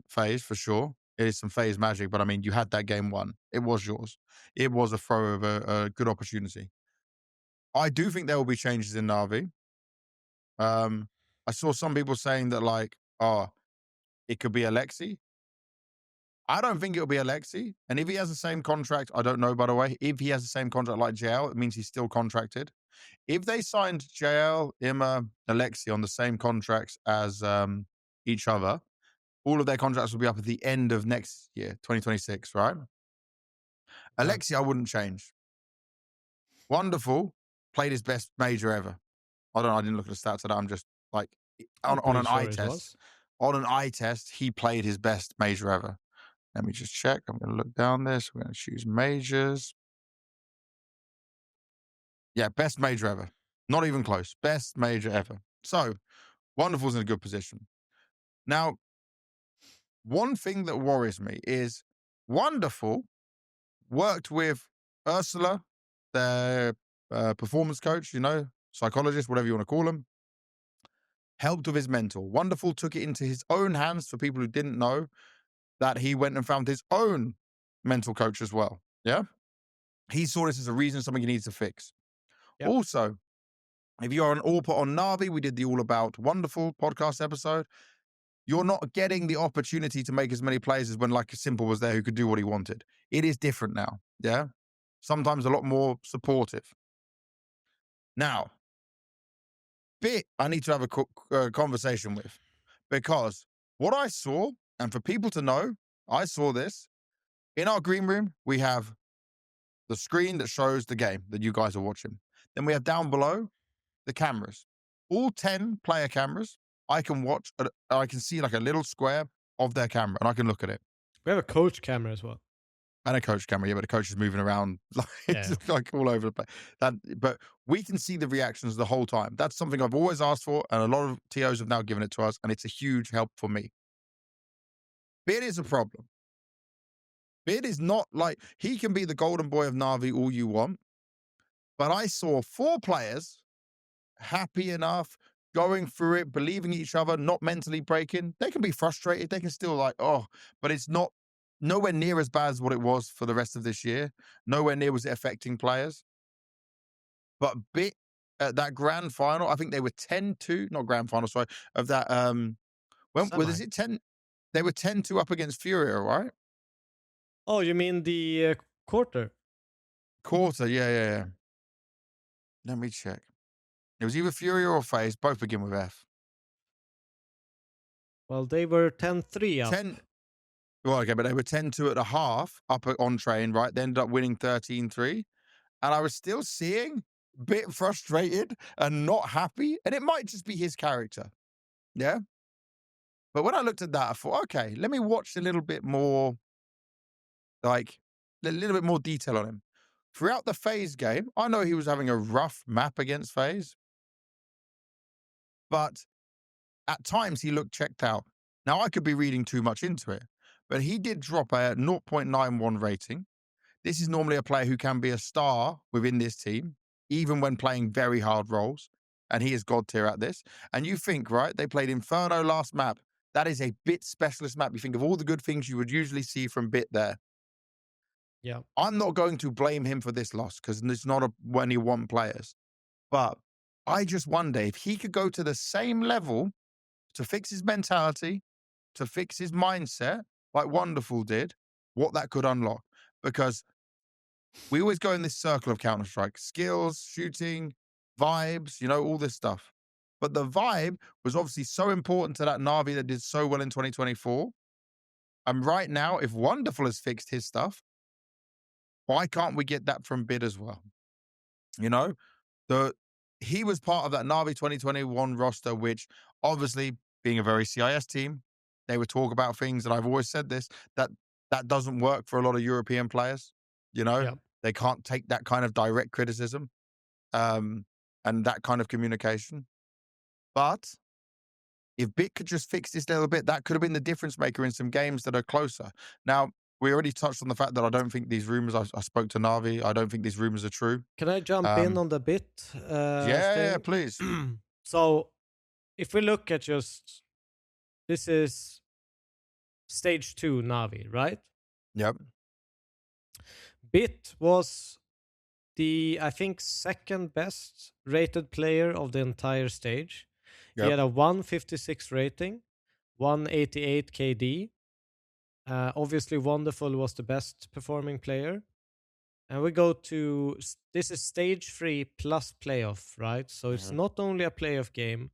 FaZe for sure. It is some FaZe magic, but I mean, you had that game won. It was yours. It was a throw of a good opportunity. I do think there will be changes in Navi. I saw some people saying that like, oh, it could be Alexi. I don't think it'll be Alexi. And if he has the same contract, I don't know, by the way. If he has the same contract like JL, it means he's still contracted. If they signed JL, Ima, Alexi on the same contracts as each other, all of their contracts will be up at the end of next year, 2026, right? Yeah. Alexi, I wouldn't change. Wonderful. Played his best major ever. I didn't look at the stats of that. I'm just like I'm on pretty an eye sure it test. was. On an eye test, he played his best major ever. Let me just check. I'm going to look down this. We're going to choose majors. Yeah, best major ever. Not even close. Best major ever. So, Wonderful's in a good position. Now, one thing that worries me is Wonderful worked with Ursula, their performance coach, psychologist, whatever you want to call him, helped with his mentor. Wonderful took it into his own hands for people who didn't know that he went and found his own mental coach as well. Yeah. He saw this as a reason, something he needs to fix. Yep. Also, if you are an all put on Navi, we did the All About Wonderful podcast episode. You're not getting the opportunity to make as many plays as when like Simple was there who could do what he wanted. It is different now. Yeah. Sometimes a lot more supportive. Now, Bit I need to have a conversation with because what I saw, and for people to know, I saw this in our green room. We have the screen that shows the game that you guys are watching. Then we have down below the cameras, all 10 player cameras. I can watch, I can see like a little square of their camera and I can look at it. We have a coach camera as well. And a coach camera, yeah, but the coach is moving around like all over the place. But we can see the reactions the whole time. That's something I've always asked for, and a lot of TOs have now given it to us, and it's a huge help for me. Bid is a problem. Bid is not like he can be the golden boy of Navi all you want, but I saw 4 players happy enough, going through it, believing each other, not mentally breaking. They can be frustrated. They can still like, but it's not nowhere near as bad as what it was for the rest of this year. Nowhere near was it affecting players. But Bit at that grand final, I think they were 10-2, not grand final, sorry, of that when was it 10? They were 10-2 up against Furia, right? Oh, you mean the quarter? Quarter, yeah. Let me check. It was either Furia or FaZe, both begin with F. Well, they were 10-3 up. 10. Well, okay, but they were 10-2 at the half up on train, right? They ended up winning 13-3. And I was still seeing a bit frustrated and not happy. And it might just be his character. Yeah. But when I looked at that, I thought, okay, let me watch a little bit more, like a little bit more detail on him. Throughout the FaZe game, I know he was having a rough map against FaZe, but at times he looked checked out. Now, I could be reading too much into it, but he did drop a 0.91 rating. This is normally a player who can be a star within this team, even when playing very hard roles. And he is god tier at this. And you think, right, they played Inferno last map. That is a bit specialist map. You think of all the good things you would usually see from Bit there. Yeah. I'm not going to blame him for this loss because it's not only one players. But I just wonder if he could go to the same level to fix his mentality, to fix his mindset, like Wonderful did, what that could unlock. Because we always go in this circle of Counter-Strike, skills, shooting, vibes, all this stuff. But the vibe was obviously so important to that Navi that did so well in 2024. And right now, if Wonderful has fixed his stuff, why can't we get that from Bid as well? You know, the he was part of that Navi 2021 roster, which obviously being a very CIS team, they would talk about things, and I've always said this, that doesn't work for a lot of European players. You know, Yeah. they can't take that kind of direct criticism, and that kind of communication. But if Bit could just fix this little bit, that could have been the difference maker in some games that are closer. Now, we already touched on the fact that I don't think these rumors, I spoke to Navi, I don't think these rumors are true. Can I jump in on the Bit Yeah, thing? please. So, if we look at just this is stage 2 Navi, right? Yep. Bit was the, I think, second best rated player of the entire stage. He Yep. had a 156 rating, 188 KD. Obviously, Wonderful was the best performing player. And we go to this is stage 3 plus playoff, right? So it's not only a playoff game.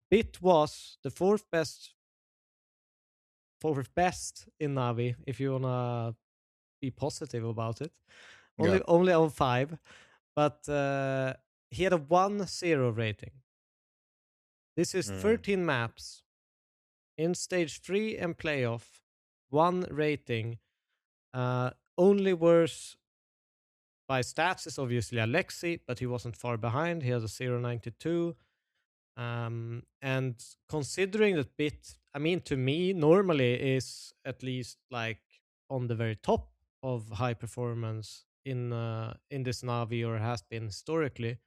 Bit was the fourth best in Navi, if you wanna be positive about it. Yeah. Only on 5, but he had a 1-0 rating. This is 13 maps in stage 3 and playoff, 1 rating. Only worse by stats is obviously Alexi, but he wasn't far behind. He has a 0.92. And considering that Bit, I mean, to me, normally is at least like on the very top of high performance in this Navi, or has been historically.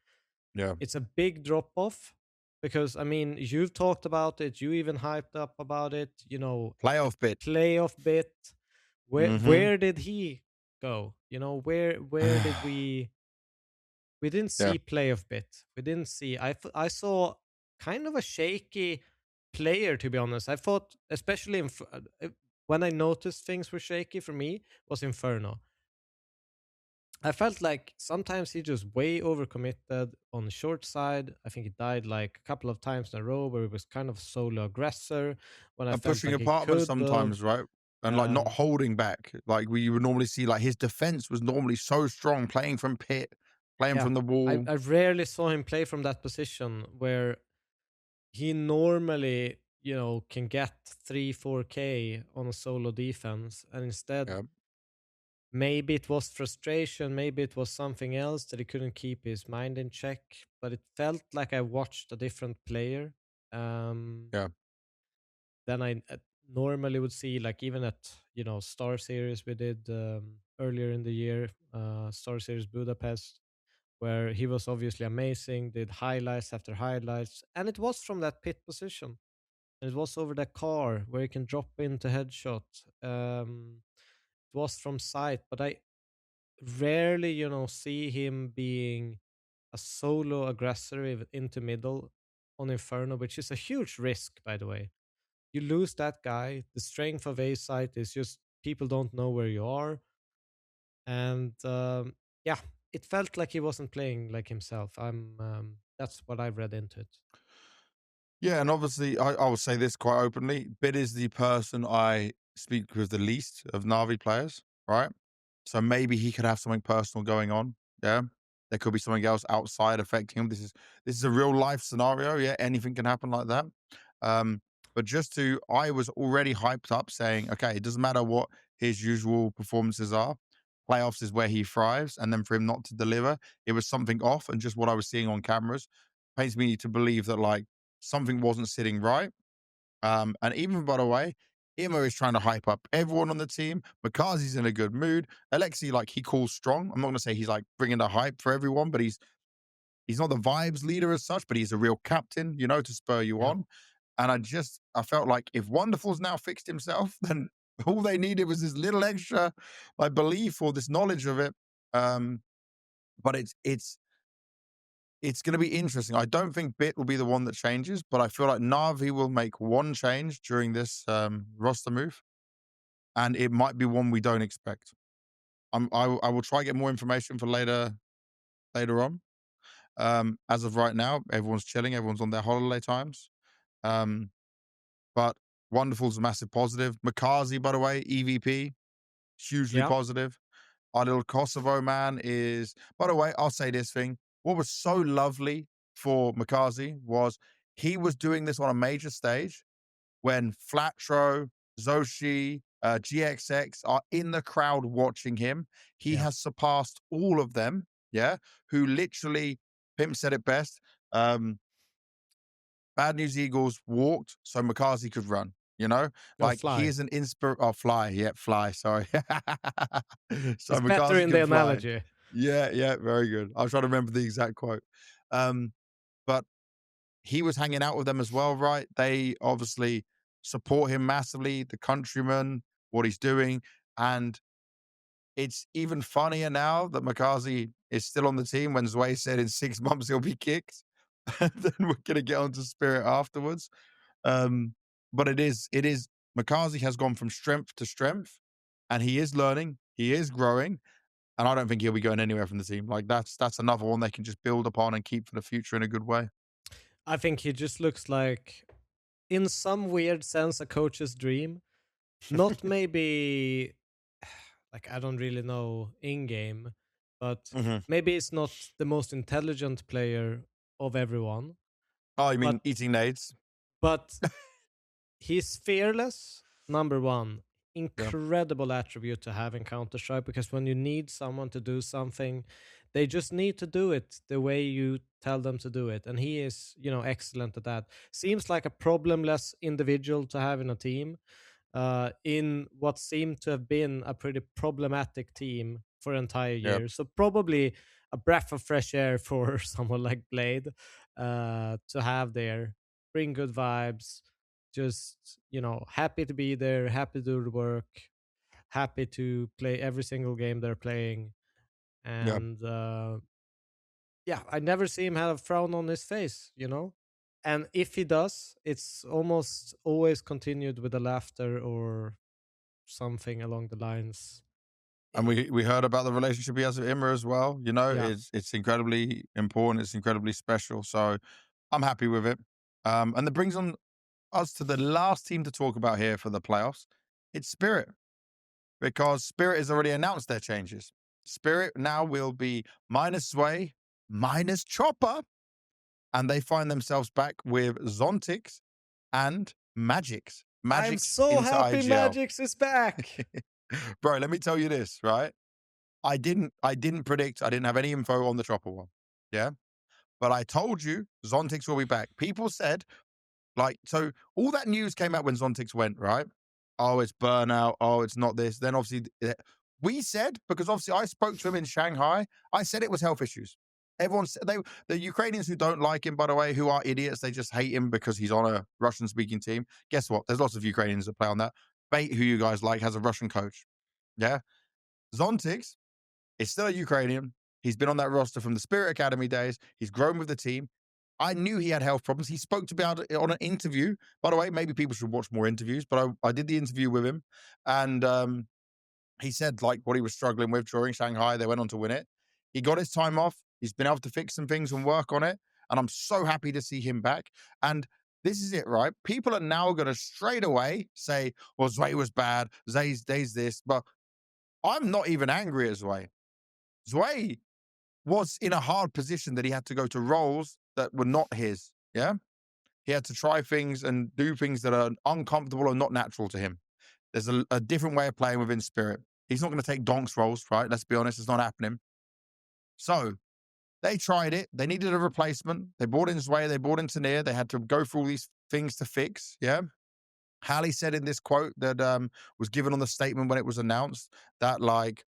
Yeah. It's a big drop off because, I mean, you've talked about it. You even hyped up about it. Playoff Bit. Playoff Bit. Mhm. Where did he go? Where did we didn't Yeah. see playoff Bit. We didn't see. I saw kind of a shaky player, to be honest. I thought, especially when I noticed things were shaky for me, was Inferno. I felt like sometimes he just way overcommitted on the short side. I think he died like a couple of times in a row where he was kind of solo aggressor when I And felt pushing like he apartment could have. sometimes, right? And like not holding back. Like you would normally see, like his defense was normally so strong, playing from pit, playing Yeah, from the wall. I rarely saw him play from that position where he normally, can get 3-4K on a solo defense. And instead, Yeah. maybe it was frustration, maybe it was something else that he couldn't keep his mind in check. But it felt like I watched a different player. Yeah. Than I normally would see, like even at, Star Series we did earlier in the year, Star Series Budapest, where he was obviously amazing, did highlights after highlights, and it was from that pit position. And it was over the car where he can drop into headshot. It was from sight, but I rarely, see him being a solo aggressor into middle on Inferno, which is a huge risk, by the way. You lose that guy. The strength of A site is just people don't know where you are. And yeah, it felt like he wasn't playing like himself. That's what I've read into it. Yeah, and obviously, I will say this quite openly. Bit is the person I speak with the least of Navi players, right? So maybe he could have something personal going on. Yeah, there could be something else outside affecting him. This is a real life scenario. Yeah, anything can happen like that. Um, but I was already hyped up, saying, okay, it doesn't matter what his usual performances are. Playoffs is where he thrives, and then for him not to deliver, it was something off, and just what I was seeing on cameras paints me to believe that like something wasn't sitting right. And even by the way, Imo is trying to hype up everyone on the team. Makazi's in a good mood. Alexi, like he calls strong. I'm not gonna say he's like bringing the hype for everyone, but he's not the vibes leader as such, but he's a real captain, to spur you Yeah. on. And I felt like if Wonderful's now fixed himself, then all they needed was this little extra like belief or this knowledge of it. Um, but it's going to be interesting. I don't think Bit will be the one that changes, but I feel like Navi will make one change during this roster move, and it might be one we don't expect. I will try to get more information for later on. As of right now, everyone's chilling. Everyone's on their holiday times. Um, but Wonderful's a massive positive. Makazi, by the way, EVP, hugely Yeah. positive. Our little Kosovo man is, by the way, I'll say this thing. What was so lovely for Makazi was he was doing this on a major stage when Flatro, Zoshi, GXX are in the crowd watching him. He Yeah. has surpassed all of them, yeah, who literally, Pimp said it best, Bad News Eagles walked so Makazi could run. Go Like he fly. is an fly. Yeah, fly. Sorry. So It's better Makazi in the can fly. analogy. Yeah, yeah, very good. I was trying to remember the exact quote. Um, but he was hanging out with them as well, right? They obviously support him massively, the countryman, what he's doing. And it's even funnier now that Makazi is still on the team when zweih said in 6 months he'll be kicked. And then we're going to get onto Spirit afterwards. Um, but it is Makazi has gone from strength to strength, and he is learning, he is growing, and I don't think he'll be going anywhere from the team. Like that's another one they can just build upon and keep for the future in a good way. I think he just looks like, in some weird sense, a coach's dream. Not maybe, like, I don't really know in game, but Mhm. maybe it's not the most intelligent player of everyone, Oh, you but mean eating nades? but he's fearless, number one. Yeah, Incredible attribute to have in Counter Strike, because when you need someone to do something, they just need to do it the way you tell them to do it. And he is, excellent at that. Seems like a problemless individual to have in a team, in what seemed to have been a pretty problematic team for an entire yeah, year. So probably a breath of fresh air for someone like Blade, to have there. Bring good vibes. Just, happy to be there, happy to do the work, happy to play every single game they're playing. yeah. And yeah, I never see him have a frown on his face. And if he does, it's almost always continued with a laughter or something along the lines. And we heard about the relationship he has with Imra as well. Yeah. It's incredibly important. It's incredibly special. So I'm happy with it. And that brings on us to the last team to talk about here for the playoffs. It's Spirit, because Spirit has already announced their changes. Spirit now will be minus zweih, minus Chopper, and they find themselves back with Zontix and magixx. I'm Magixx so into happy IGL. magixx is back. Bro, let me tell you this, right? I didn't predict, I didn't have any info on the Chopper one. Yeah. But I told you Zontix will be back. People said, like, so all that news came out when Zontix went, right? Oh, it's burnout. Oh, it's not this. Then obviously, we said, because obviously I spoke to him in Shanghai, I said it was health issues. Everyone said the Ukrainians who don't like him, by the way, who are idiots, they just hate him because he's on a Russian speaking team. Guess what? There's lots of Ukrainians that play on that. Bait, who you guys like, has a Russian coach. Yeah. Zontix is still a Ukrainian. He's been on that roster from the Spirit Academy days. He's grown with the team. I knew he had health problems. He spoke to me about it on an interview. By the way, maybe people should watch more interviews, but I did the interview with him. And he said like what he was struggling with during Shanghai. They went on to win it. He got his time off. He's been able to fix some things and work on it. And I'm so happy to see him back. And this is it, right? People are now going to straight away say, well, zweih was bad. Zweih's this. But I'm not even angry at zweih. zweih was in a hard position that he had to go to roles that were not his. Yeah. He had to try things and do things that are uncomfortable or not natural to him. There's a different way of playing within Spirit. He's not going to take Donk's roles, right? Let's be honest, it's not happening. So they tried it. They needed a replacement. They brought in zweih. They brought in Tanir. They had to go through all these things to fix. Yeah. Hallie said in this quote that was given on the statement when it was announced that, like,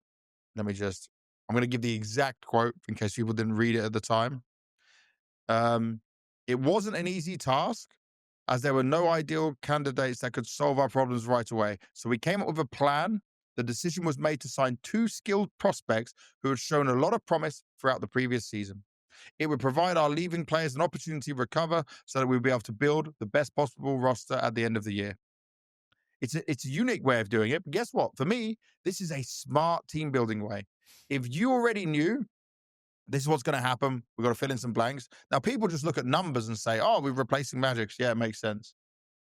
I'm going to give the exact quote in case people didn't read it at the time. It wasn't an easy task as there were no ideal candidates that could solve our problems right away. So we came up with a plan. The decision was made to sign 2 skilled prospects who had shown a lot of promise throughout the previous season. It would provide our leaving players an opportunity to recover so that we'd be able to build the best possible roster at the end of the year. It's a unique way of doing it. But guess what? For me, this is a smart team building way. If you already knew this is what's going to happen, we've got to fill in some blanks. Now, people just look at numbers and say, oh, we're replacing magixx. Yeah, it makes sense.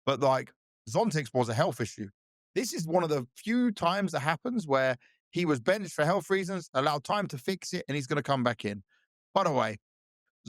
But like Zontix was a health issue. This is one of the few times that happens where he was benched for health reasons, allowed time to fix it, and he's going to come back in. By the way,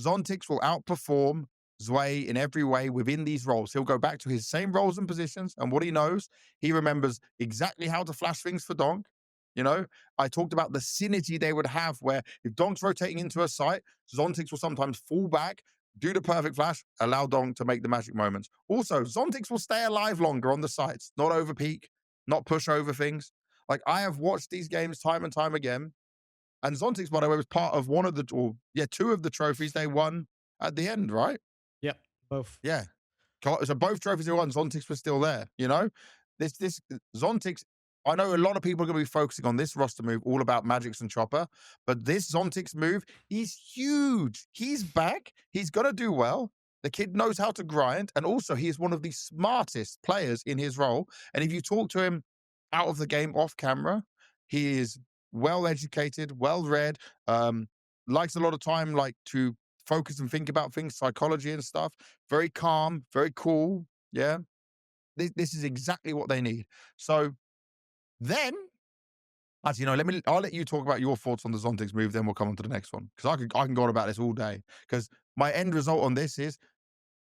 Zontix will outperform zweih in every way within these roles. He'll go back to his same roles and positions, and what he knows, he remembers exactly how to flash things for Donk. You know, I talked about the synergy they would have where if Donk's rotating into a site, Zontix will sometimes fall back, do the perfect flash, allow Donk to make the magic moments. Also, Zontix will stay alive longer on the sites, not over peak, not push over things. Like, I have watched these games time and time again, and Zontix, by the way, was part of two of the trophies they won at the end, right? Yep, both. Yeah. So both trophies they won, Zontix was still there, you know? This Zontix, I know a lot of people are going to be focusing on this roster move, all about magixx and Chopper, but this Zontix move is huge. He's back. He's going to do well. The kid knows how to grind, and also he is one of the smartest players in his role. And if you talk to him out of the game, off camera, he is well educated, well read, likes a lot of time like to focus and think about things, psychology and stuff. Very calm, very cool. Yeah. This is exactly what they need. So then, actually, I'll let you talk about your thoughts on the Zontix move, then we'll come on to the next one. Because I can go on about this all day. Because my end result on this is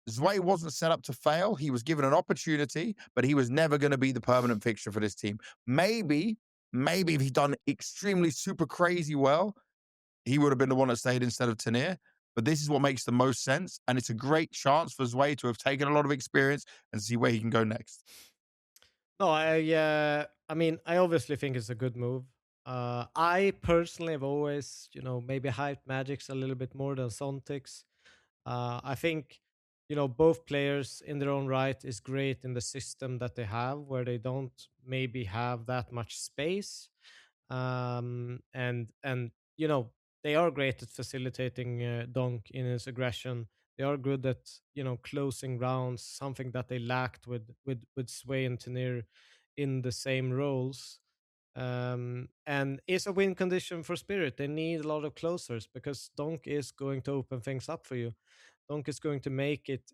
zweih wasn't set up to fail. He was given an opportunity, but he was never going to be the permanent fixture for this team. Maybe if he'd done extremely super crazy well, he would have been the one that stayed instead of Tanir. But this is what makes the most sense. And it's a great chance for zweih to have taken a lot of experience and see where he can go next. No, I mean, I obviously think it's a good move. I personally have always, maybe hyped magixx a little bit more than Zontix. I think, both players in their own right is great in the system that they have, where they don't maybe have that much space, and they are great at facilitating Donk in his aggression. They are good at closing rounds, something that they lacked with zweih and Tanir in the same roles. And it's a win condition for Spirit. They need a lot of closers because Donk is going to open things up for you. Donk is going to make it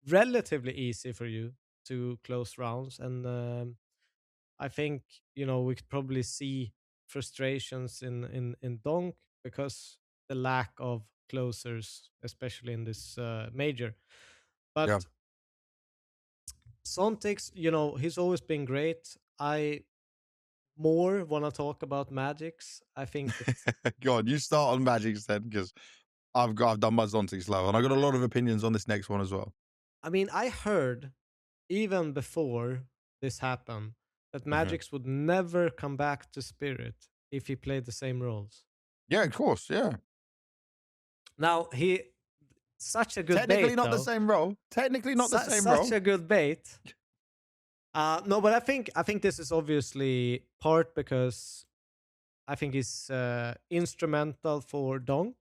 relatively easy for you to close rounds, and I think we could probably see frustrations in Donk because the lack of closers, especially in this major. Yeah. But Zontix, he's always been great. I more want to talk about magixx. I think that God, you start on magixx then, because I've done my Zontix slow, and I got a lot of opinions on this next one as well. I mean, I heard even before this happened that magixx would never come back to Spirit if he played the same roles. Yeah, of course. Yeah. Now he such a good Technically bait, not the though. same role. Technically not the same Such role. a good bait. No, but I think this is obviously part because I think he's instrumental for Donk.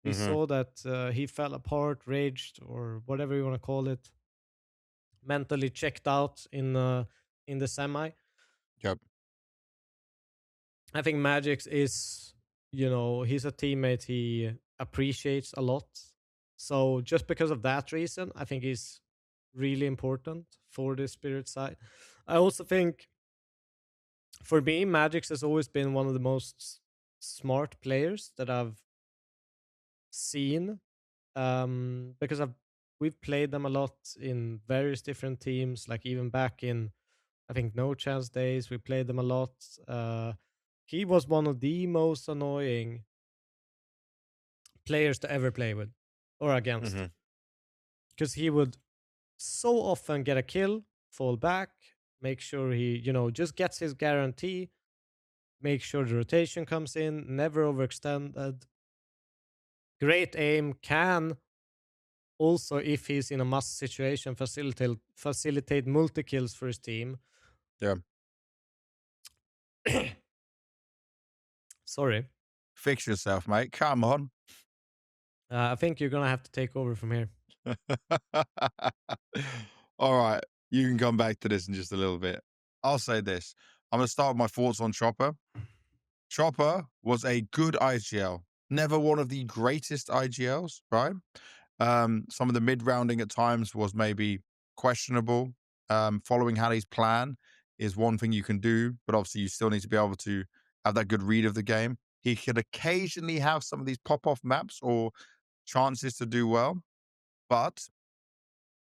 We saw that he fell apart, raged, or whatever you want to call it, mentally checked out in the semi. Yep. I think magixx is, he's a teammate he appreciates a lot. So just because of that reason, I think he's really important for the spirit side. I also think for me, magixx has always been one of the most smart players that I've seen, because we've played them a lot in various different teams, like even back in I think No Chance days, we played them a lot. He was one of the most annoying players to ever play with or against, Hmm. because he would so often get a kill, fall back, make sure he, just gets his guarantee, make sure the rotation comes in, never overextended. Great aim, can also, if he's in a must situation, facilitate multi kills for his team. Yeah. Sorry. Fix yourself, mate. Come on. I think you're gonna have to take over from here. All right. You can come back to this in just a little bit. I'll say this. I'm going to start with my thoughts on Chopper. Chopper was a good IGL. Never one of the greatest IGLs, right? Some of the mid-rounding at times was maybe questionable. Following Hallie's plan is one thing you can do, but obviously you still need to be able to have that good read of the game. He could occasionally have some of these pop-off maps or chances to do well, but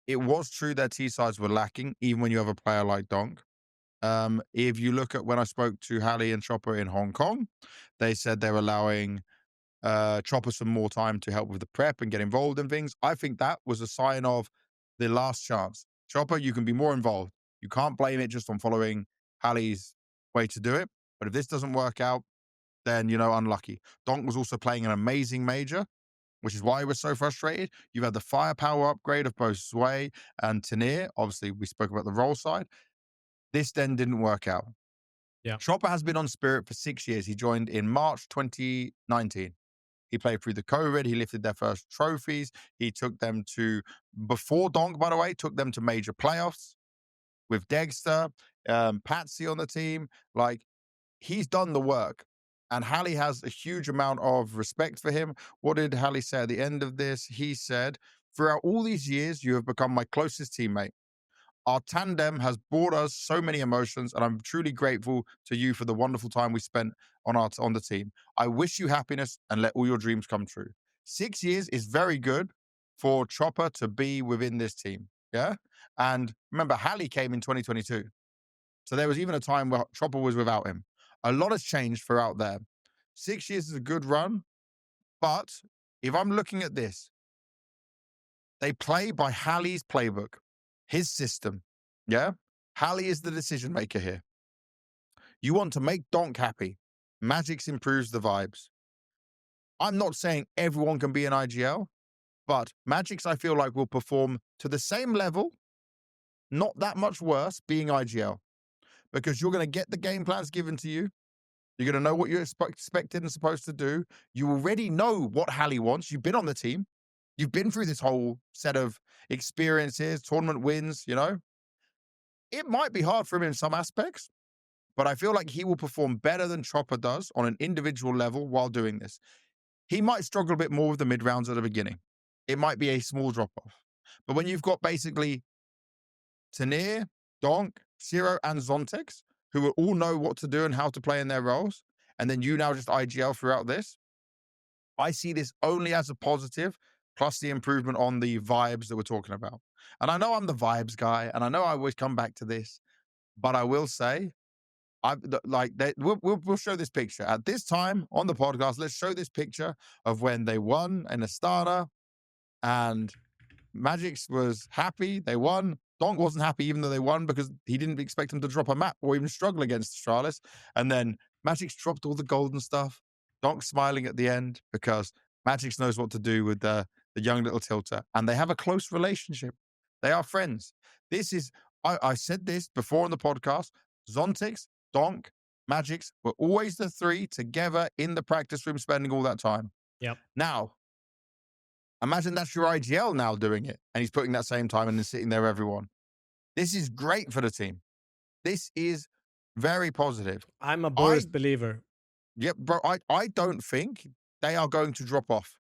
it was true that T-sides were lacking, even when you have a player like Donk. If you look at when I spoke to Hallie and Chopper in Hong Kong, they said they're allowing Chopper some more time to help with the prep and get involved in things. I think that was a sign of the last chance. Chopper, you can be more involved. You can't blame it just on following Hallie's way to do it. But if this doesn't work out, then, unlucky. Donk was also playing an amazing major, which is why he was so frustrated. You've had the firepower upgrade of both Zweih and Tanir. Obviously, we spoke about the role side. This then didn't work out. Yeah. Chopper has been on Spirit for 6 years. He joined in March 2019. He played through the COVID. He lifted their first trophies. He took them to, before Donk, by the way, took them to major playoffs with Dexter, Patsy on the team. Like, he's done the work. And Hallie has a huge amount of respect for him. What did Hallie say at the end of this? He said, "Throughout all these years, you have become my closest teammate. Our tandem has brought us so many emotions, and I'm truly grateful to you for the wonderful time we spent on the team. I wish you happiness and let all your dreams come true." 6 years is very good for Chopper to be within this team. Yeah. And remember, Hallie came in 2022. So there was even a time where Chopper was without him. A lot has changed throughout there. 6 years is a good run, but if I'm looking at this, they play by Hallie's playbook, his system. Yeah? Hallie is the decision maker here. You want to make Donk happy. magixx improves the vibes. I'm not saying everyone can be an IGL, but magixx, I feel like, will perform to the same level, not that much worse, being IGL, because you're going to get the game plans given to you. You're going to know what you're expected and supposed to do. You already know what Hallie wants. You've been on the team. You've been through this whole set of experiences, tournament wins, It might be hard for him in some aspects, but I feel like he will perform better than Chopper does on an individual level while doing this. He might struggle a bit more with the mid rounds at the beginning. It might be a small drop off. But when you've got basically Tanir, Donk, Zero, and Zontex, who will all know what to do and how to play in their roles, and then you now just IGL throughout this, I see this only as a positive, plus the improvement on the vibes that we're talking about. And I know I'm the vibes guy, and I know I always come back to this, but I will say, we'll show this picture at this time on the podcast. Let's show this picture of when they won in Astana, and magixx was happy. They won. Donk wasn't happy even though they won because he didn't expect them to drop a map or even struggle against Astralis. And then magixx dropped all the golden stuff. Donk smiling at the end because magixx knows what to do with the young little tilter. And they have a close relationship. They are friends. This is, I said this before on the podcast, Zontex, Donk, magixx were always the three together in the practice room spending all that time. Yep. Now, imagine that's your IGL now doing it, and he's putting that same time and then sitting there, everyone. This is great for the team. This is very positive. I'm a Boris believer. Yep, bro, I don't think they are going to drop off.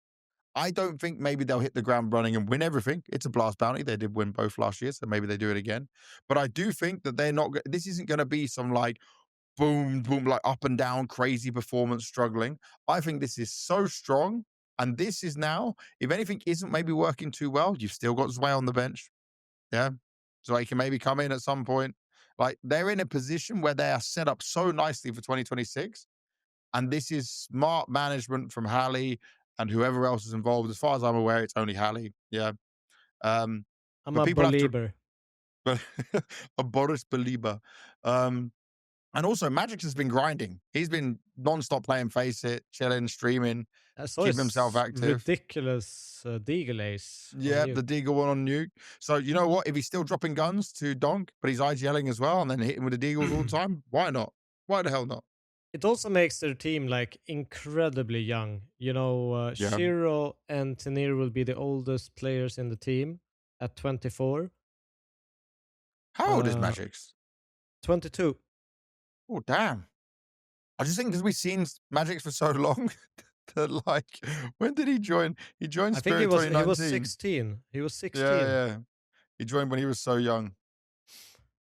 I don't think maybe they'll hit the ground running and win everything. It's a blast bounty. They did win both last year, so maybe they do it again. But I do think that they're not. This isn't going to be some like boom, boom, like up and down, crazy performance struggling. I think this is so strong. And this is now, if anything isn't maybe working too well, you've still got zweih on the bench. Yeah. So he can maybe come in at some point. Like they're in a position where they are set up so nicely for 2026. And this is smart management from Hallie and whoever else is involved. As far as I'm aware, it's only Hallie. Yeah. Um, I'm but a people have to, believer. but a Boris believer. And also, magixx has been grinding. He's been non-stop playing Face It, chilling, streaming, I saw keeping himself his active. ridiculous Deagle Ace on Yeah, you. the Deagle one on Nuke. So you know what? If he's still dropping guns to Donk, but he's IGLing as well, and then hitting with the Deagles all the time, why not? Why the hell not? It also makes their team like incredibly young. You know, Yeah. Shiro and Tenir will be the oldest players in the team at 24. How old is Uh, magixx? 22. Oh, damn. I just think because we've seen magixx for so long that, like, when did he join? He joined I think Spirit he was 2019. 16. He was Yeah, 16. yeah. He joined when he was so young.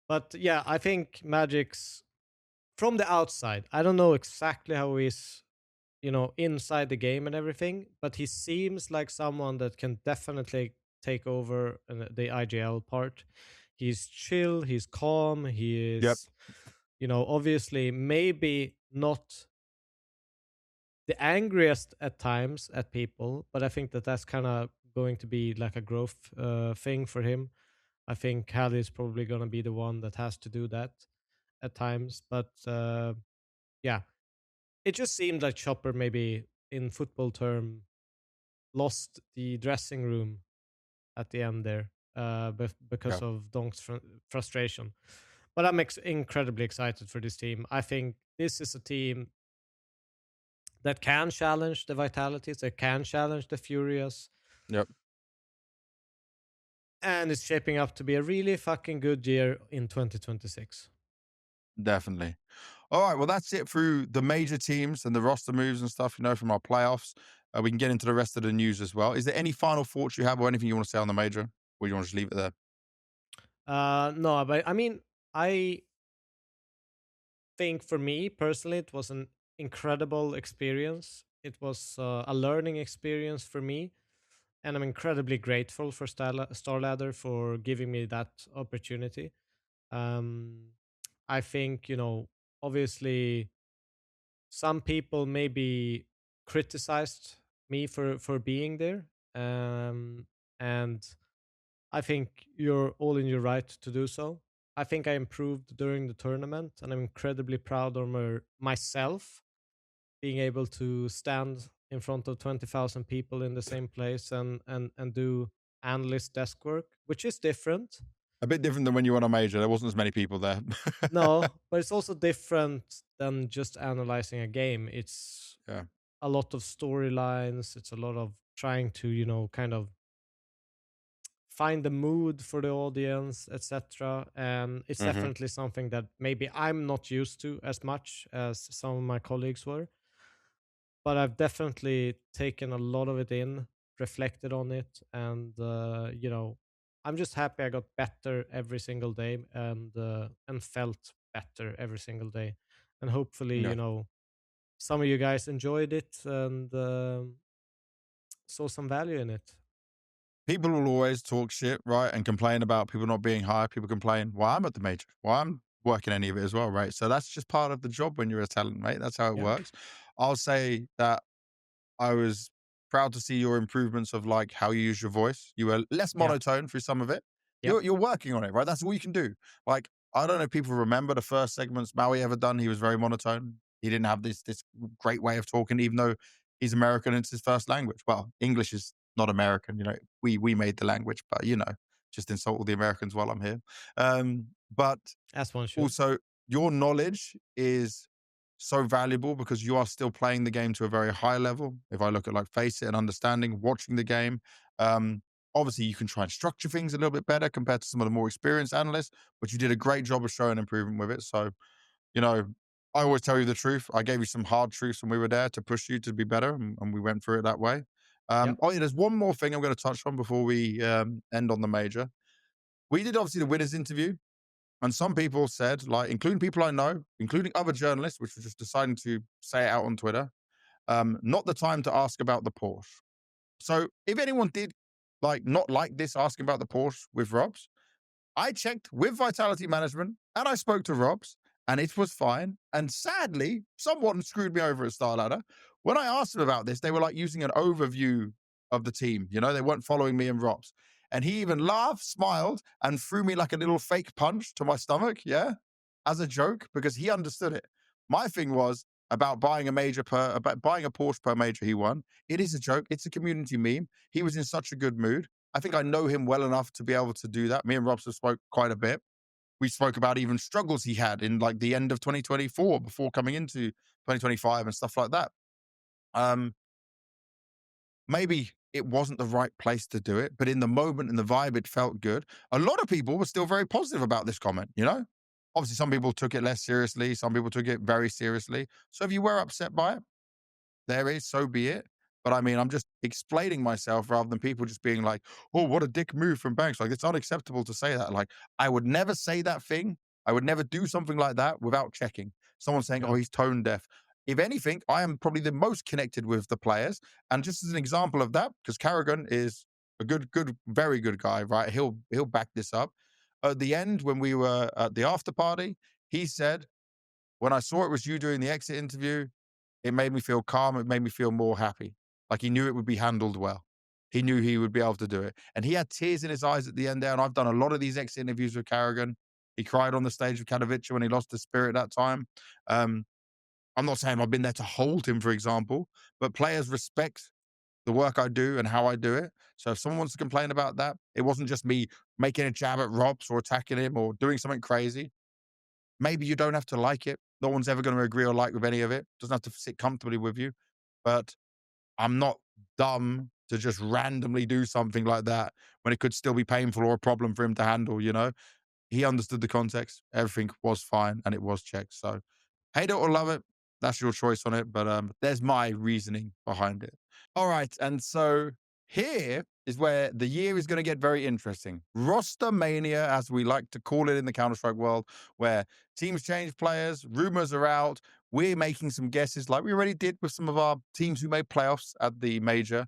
But yeah, I think magixx from the outside, I don't know exactly how he's, you know, inside the game and everything, but he seems like someone that can definitely take over the IGL part. He's chill, he's calm, he Yep. is, you know, obviously maybe not the angriest at times at people, but I think that that's kind of going to be like a growth thing for him. I think Hallie is probably going to be the one that has to do that at times, but yeah, it just seemed like Chopper maybe in football term lost the dressing room at the end there because Yeah. of Donk's frustration. But I'm incredibly excited for this team. I think this is a team that can challenge the Vitalities, that can challenge the Furias, Yep. and it's shaping up to be a really fucking good year in 2026. Definitely. All right. Well, that's it through the major teams and the roster moves and stuff, you know, from our playoffs. We can get into the rest of the news as well. Is there any final thoughts you have or anything you want to say on the major? Or you want to just leave it there? No, but I mean, I think for me personally, it was an incredible experience. It was a learning experience for me, and I'm incredibly grateful for StarLadder for giving me that opportunity. Um, I think, you know, obviously some people maybe criticized me for being there, and I think you're all in your right to do so. I think I improved during the tournament, and I'm incredibly proud of myself being able to stand in front of 20,000 people in the same place and do analyst desk work, which is different. A bit different than when you won a major. There wasn't as many people there. No, but it's also different than just analyzing a game. It's Yeah. a lot of storylines. It's a lot of trying to, you know, kind of find the mood for the audience, etc. And it's Hmm. definitely something that maybe I'm not used to as much as some of my colleagues were. But I've definitely taken a lot of it in, reflected on it, and you know, I'm just happy I got better every single day and felt better every single day, and hopefully, Yeah. you know, some of you guys enjoyed it and saw some value in it. People will always talk shit, right? And complain about people not being high. People complain, why I'm at the major, why I'm working any of it as well, right? So that's just part of the job when you're a talent, mate. That's how it Yeah, works. I'll say that I was proud to see your improvements of like how you use your voice. You were less yeah, monotone through some of it. yeah. You're working on it, right? That's all you can do. Like I don't know if people remember the first segments Maui ever done. He was very monotone. He didn't have this great way of talking, even though he's American and it's his first language. Well, English is not American. You know, we made the language, but you know, just insult all the Americans while I'm here. But As one should. also, your knowledge is so valuable because you are still playing the game to a very high level. If I look at like Face It and understanding, watching the game, um, obviously you can try and structure things a little bit better compared to some of the more experienced analysts, but you did a great job of showing improvement with it. So, you know, I always tell you the truth. I gave you some hard truths when we were there to push you to be better, and we went through it that way. Yep. Oh, yeah, there's one more thing I'm going to touch on before we end on the major. We did obviously the winners interview, and some people said, like, including people I know, including other journalists, which were just deciding to say it out on Twitter, not the time to ask about the Porsche. So if anyone did like not like this asking about the Porsche with ropz, I checked with Vitality Management and I spoke to ropz and it was fine. And sadly, someone screwed me over at StarLadder. When I asked them about this, they were like using an overview of the team. You know, they weren't following me and ropz. And he even laughed, smiled, and threw me like a little fake punch to my stomach. Yeah. As a joke, because he understood it. My thing was about buying a Porsche per major he won. It is a joke. It's a community meme. He was in such a good mood. I think I know him well enough to be able to do that. Me and ropz have spoke quite a bit. We spoke about even struggles he had in like the end of 2024 before coming into 2025 and stuff like that. Maybe it wasn't the right place to do it, but in the moment, in the vibe, it felt good. A lot of people were still very positive about this comment, you know? Obviously, some people took it less seriously. Some people took it very seriously. So if you were upset by it, there is, so be it. But I mean, I'm just explaining myself rather than people just being like, oh, what a dick move from BanKs. Like, it's unacceptable to say that. Like, I would never say that thing. I would never do something like that without checking. Someone saying, oh, Yeah. he's tone deaf. If anything, I am probably the most connected with the players. And just as an example of that, because Carrigan is a very good guy, right? He'll back this up. At the end, when we were at the after party, he said, when I saw it was you doing the exit interview, it made me feel calm. It made me feel more happy. Like he knew it would be handled well. He knew he would be able to do it. And he had tears in his eyes at the end there. And I've done a lot of these exit interviews with Carrigan. He cried on the stage with Katowice when he lost his spirit that time. Um, I'm not saying I've been there to hold him, for example, but players respect the work I do and how I do it. So if someone wants to complain about that, it wasn't just me making a jab at ropz or attacking him or doing something crazy. Maybe you don't have to like it. No one's ever going to agree or like with any of it. Doesn't have to sit comfortably with you. But I'm not dumb to just randomly do something like that when it could still be painful or a problem for him to handle, you know? He understood the context. Everything was fine and it was checked. So hate it or love it. That's your choice on it. But there's my reasoning behind it. All right. And so here is where the year is going to get very interesting. Rostermania, as we like to call it in the Counter-Strike world, where teams change players, rumors are out. We're making some guesses like we already did with some of our teams who made playoffs at the major.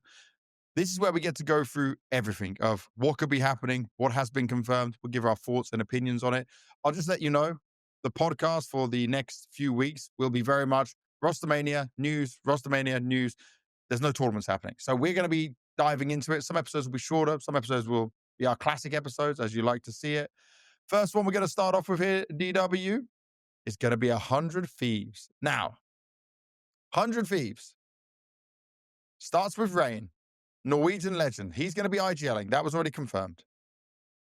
This is where we get to go through everything of what could be happening, what has been confirmed. We'll give our thoughts and opinions on it. I'll just let you know the podcast for the next few weeks will be very much Rostermania news, Rostermania news. There's no tournaments happening. So we're going to be diving into it. Some episodes will be shorter. Some episodes will be our classic episodes, as you like to see it. First one we're going to start off with here, DW, is going to be 100 Thieves. Now, 100 Thieves starts with Rain, Norwegian legend. He's going to be IGLing. That was already confirmed.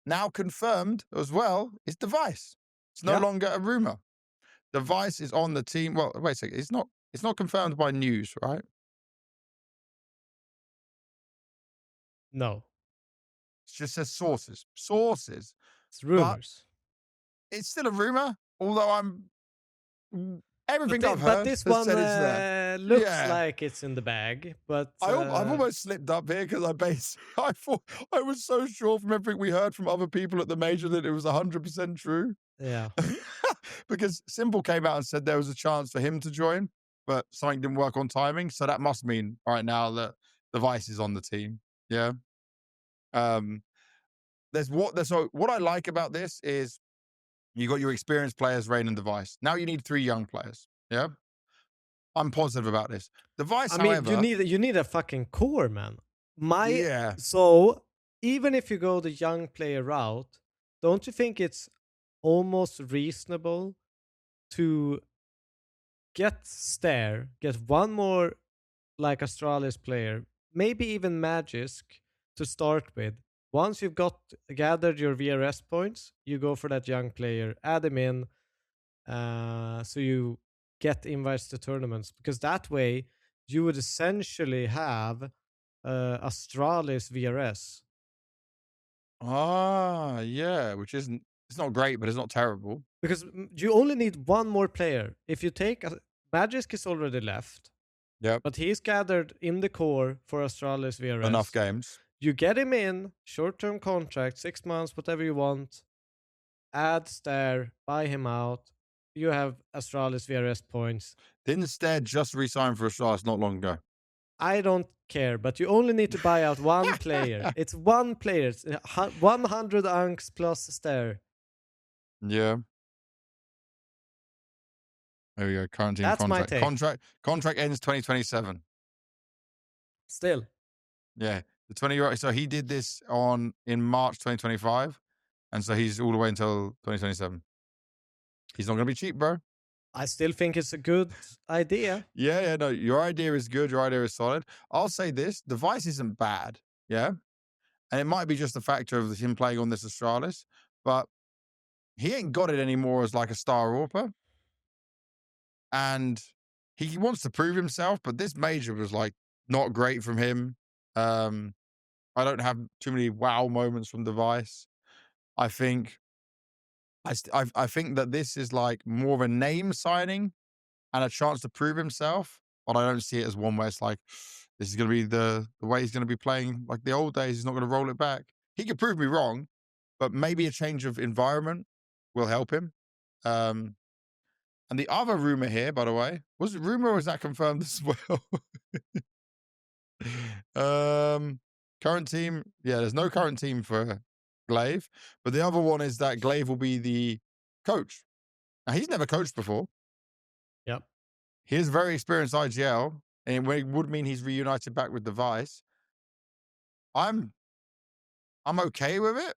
Now confirmed as well is Device. It's no Yeah. longer a rumor. Device is on the team. Well, wait a second. It's not confirmed by news, right? No. It just says sources. Sources. It's But rumors. it's still a rumor, although everything I've But heard this has one said it's there. looks Yeah. like it's in the bag. But I've almost slipped up here because I thought I was so sure from everything we heard from other people at the major that it was 100% true. yeah. Because Simple came out and said there was a chance for him to join, but something didn't work on timing. So that must mean right now that Device is on the team. Yeah. So what I like about this is you got your experienced players, Rain and Device. Now you need 3 young players. Yeah. I'm positive about this. Device, I mean, however, you need a fucking core, man. yeah. So even if you go the young player route, don't you think it's almost reasonable to get one more like Astralis player, maybe even magixx to start with. Once you've gathered your VRS points, you go for that young player, add him in, so you get invites to tournaments. Because that way, you would essentially have Astralis VRS. Yeah, which isn't, it's not great, but it's not terrible. Because you only need one more player. If you take magixx is already left. Yep. But he's gathered in the core for Astralis Enough VRS. games. You get him in, short-term contract, 6 months, whatever you want. Add Stair, buy him out. You have Astralis VRS points. Didn't Stead just resign for Astralis not long ago? I don't care, but you only need to buy out one player. It's one player. It's 100 unks plus Stair. Yeah. There we go. Current team That's my contract. take. Contract ends 2027. Still. Yeah. The 20-year-old. So he did this in March 2025. And so he's all the way until 2027. He's not going to be cheap, bro. I still think it's a good idea. Yeah, no. Your idea is good. Your idea is solid. I'll say this. Device isn't bad. Yeah. And it might be just a factor of him playing on this Astralis. But he ain't got it anymore as like a star AWPer. And he wants to prove himself, but this major was like not great from him. I don't have too many wow moments from Device. I think I think that this is like more of a name signing and a chance to prove himself, but I don't see it as one where it's like this is going to be the way he's going to be playing like the old days. He's not going to roll it back. He could prove me wrong, but maybe a change of environment will help him. And the other rumor here, by the way, was it rumor or is that confirmed as well? Current team, yeah, there's no current team for Glaive, but the other one is that Glaive will be the coach. Now he's never coached before. Yep. He is very experienced IGL, and it would mean he's reunited back with Device. I'm okay with it.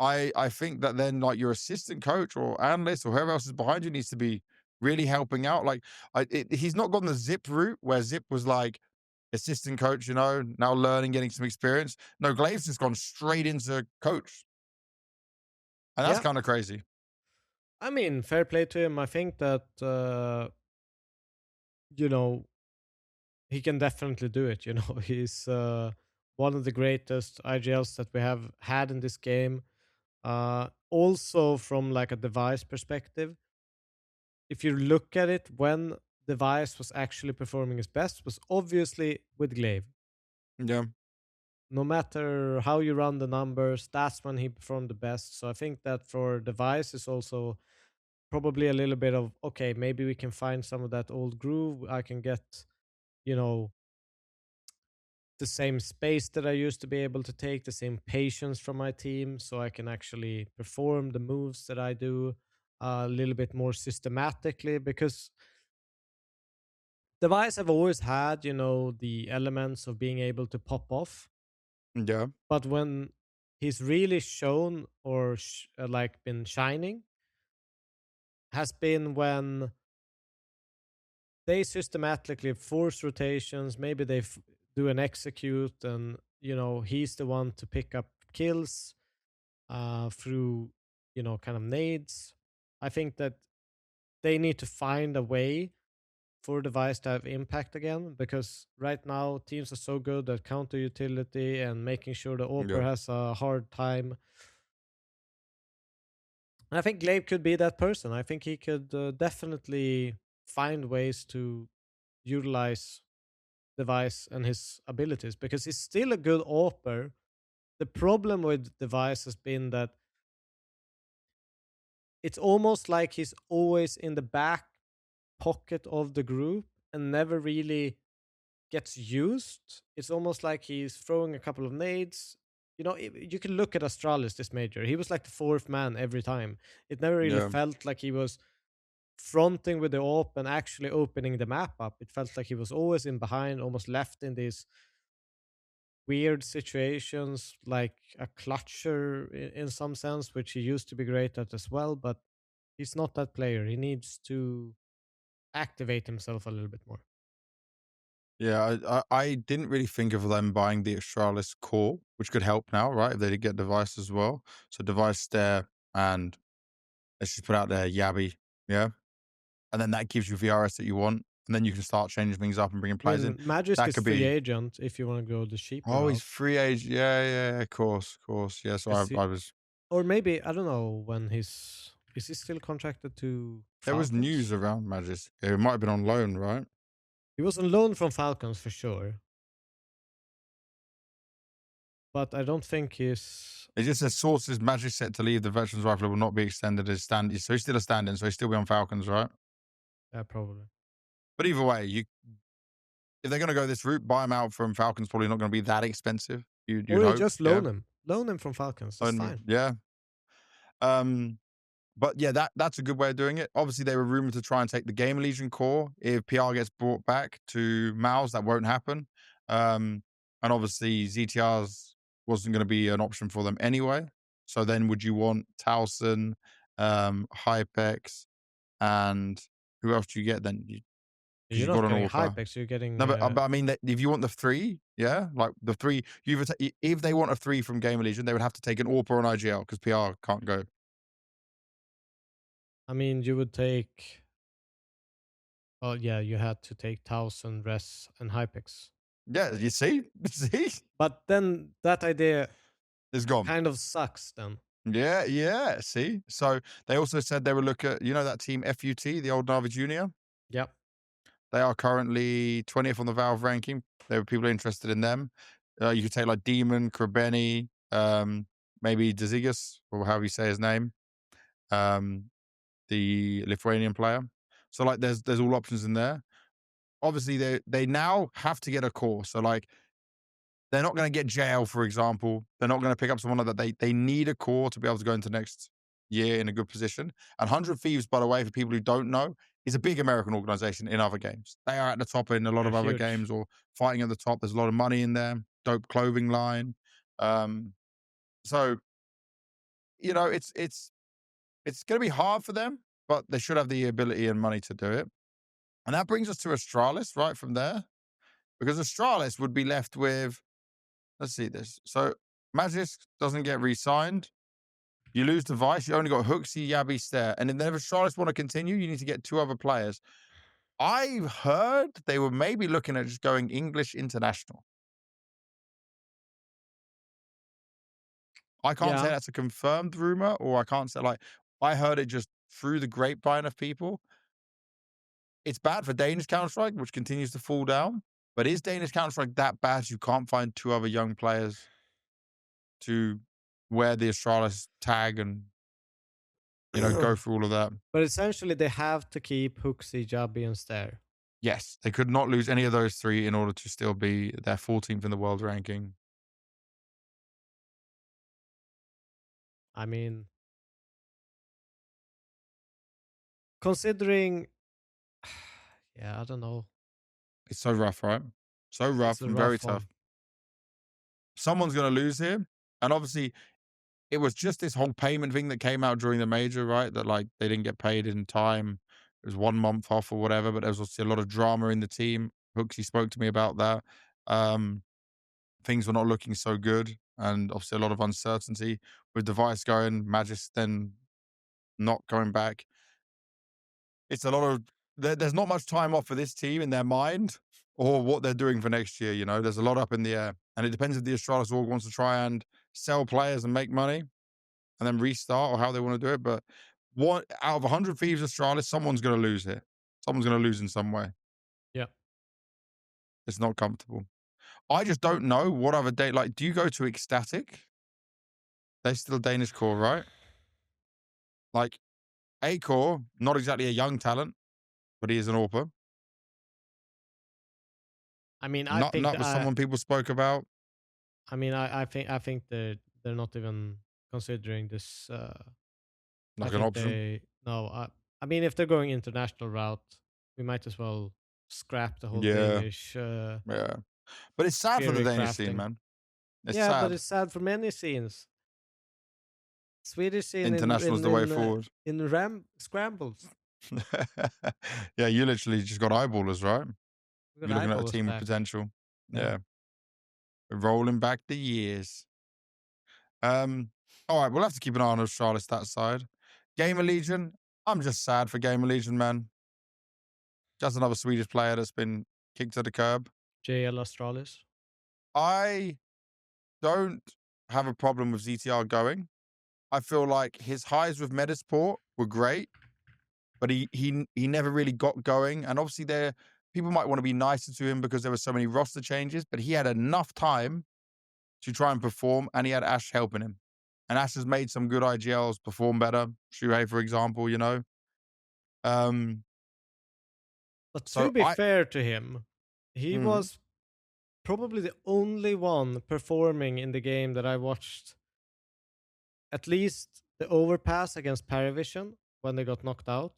I think that then like your assistant coach or analyst or whoever else is behind you needs to be really helping out. Like he's not gone the Zip route where Zip was like assistant coach, now learning, getting some experience. No, Glaive's just gone straight into coach. And that's kind of crazy. I mean, fair play to him. I think that, he can definitely do it. He's one of the greatest IGLs that we have had in this game. Also, from like a Device perspective, if you look at it, when Device was actually performing his best was obviously with Glaive. Yeah. No matter how you run the numbers, that's when he performed the best. So I think that for Device is also probably a little bit of, okay, maybe we can find some of that old groove. I can get, the same space that I used to be able to take, the same patience from my team, so I can actually perform the moves that I do a little bit more systematically. Because Device have always had, the elements of being able to pop off. Yeah. But when he's really shown or like been shining has been when they systematically force rotations. Maybe they do an execute, and he's the one to pick up kills through kind of nades. I think that they need to find a way for Device to have impact again, because right now teams are so good at counter utility and making sure the AWPer has a hard time. And I think Glaive could be that person. I think he could definitely find ways to utilize Device and his abilities, because he's still a good AWPer. The problem with Device has been that it's almost like he's always in the back pocket of the group and never really gets used. It's almost like he's throwing a couple of nades. You can look at Astralis this major. He was like the fourth man every time. It never really felt like he was fronting with the AWP and actually opening the map up. It felt like he was always in behind, almost left in these weird situations, like a clutcher in some sense, which he used to be great at as well. But he's not that player. He needs to activate himself a little bit more. Yeah, I didn't really think of them buying the Astralis core, which could help now, right? If they did get Device as well. So Device there, and let's just put out there Yabby, yeah? And then that gives you VRS that you want. And then you can start changing things up and bringing players in. magixx That is could free be agent if you want to go the cheaper Oh, route. he's free agent. Yeah, of course. Yeah, so I was. Or maybe, I don't know when is he still contracted to There was Falcons? news around magixx. It might have been on loan, right? He was on loan from Falcons for sure. But I don't think he's... It just says sources magic set to leave the veterans rifle will not be extended as stand. So he's still a stand-in, so he'll still be on Falcons, right? Yeah, probably. But either way, if they're going to go this route, buy him out from Falcons. Probably not going to be that expensive. You'd Or you hope. just loan him. Loan him from Falcons. That's fine. Yeah. But yeah, that's a good way of doing it. Obviously, they were rumored to try and take the GamerLegion core. If PR gets brought back to Mouz, that won't happen. And obviously, ZTRs wasn't going to be an option for them anyway. So then would you want Towson, Hypex, and who else do you get then? You're not getting Hypex, you're getting... No, but I mean, if you want the 3, yeah, like the 3, if they want a 3 from GamerLegion, they would have to take an AWP or an IGL because PR can't go. I mean, you would take... Well, yeah, you had to take Towson, Res, and Hypex. Yeah, you see? See? But then that idea It's gone. kind of sucks then. Yeah, see? So they also said they would look at, that team FUT, the old NAVI Junior? Yep. They are currently 20th on the Valve ranking. There were people interested in them. You could take like Demon, Krabeni, maybe Dezigas, or however you say his name, the Lithuanian player. So like there's all options in there. Obviously, they now have to get a core. So like they're not going to get JL, for example. They're not going to pick up someone like that. They need a core to be able to go into next year in a good position. And 100 Thieves, by the way, for people who don't know, is a big American organization in other games. They are at the top in a lot of other games or fighting at the top. There's a lot of money in there. Dope clothing line. So, it's going to be hard for them, but they should have the ability and money to do it. And that brings us to Astralis right from there, because Astralis would be left with, let's see this. So magixx doesn't get re-signed. You lose device. You only got HooXi, Yabi, Stare. And if Astralis want to continue, you need to get 2 other players. I've heard they were maybe looking at just going English international. I can't say that's a confirmed rumor, or I can't say, I heard it just through the grapevine of people. It's bad for Danish Counter-Strike, which continues to fall down. But is Danish Counter-Strike that bad you can't find 2 other young players to wear the Astralis tag and, go through all of that? But essentially, they have to keep HooXi, Yabi, and Stare. Yes, they could not lose any of those 3 in order to still be their 14th in the world ranking. I mean, considering... Yeah, I don't know. It's so rough, right? So rough and very tough. Someone's going to lose here. And obviously, it was just this whole payment thing that came out during the major, right? That they didn't get paid in time. It was 1 month off or whatever, but there was also a lot of drama in the team. HooXi spoke to me about that. Things were not looking so good. And obviously a lot of uncertainty with device going, magixx then not going back. It's a lot of, there's not much time off for this team in their mind or what they're doing for next year. There's a lot up in the air, and it depends if the Astralis org wants to try and sell players and make money and then restart, or how they want to do it. But out of 100 Thieves Astralis, someone's going to lose here. Someone's going to lose in some way. Yeah. It's not comfortable. I just don't know what other day. Do you go to Ecstatic? They're still Danish core, right? A-core, not exactly a young talent, but he is an AWPer. I mean, not with someone people spoke about. I mean, I think they're not even considering this like an option. I mean, if they're going international route, we might as well scrap the whole Danish. Yeah, but it's sad for the Danish scene, man. It's sad. But it's sad for many scenes. Swedish scene international is the way forward. In scrambles. Yeah, you literally just got eyeballers, right? You're looking at a team with potential. Yeah. Rolling back the years. All right, we'll have to keep an eye on Astralis that side. GamerLegion, I'm just sad for GamerLegion, man. Just another Swedish player that's been kicked to the curb. JL Astralis. I don't have a problem with ZTR going. I feel like his highs with Metasport were great, but he never really got going. And obviously people might want to be nicer to him because there were so many roster changes, but he had enough time to try and perform, and he had Ash helping him. And Ash has made some good IGLs perform better. Shuhei, for example, you know. But to So be fair to him, he Mhm. was probably the only one performing in the game that I watched at least the overpass against Paravision when they got knocked out.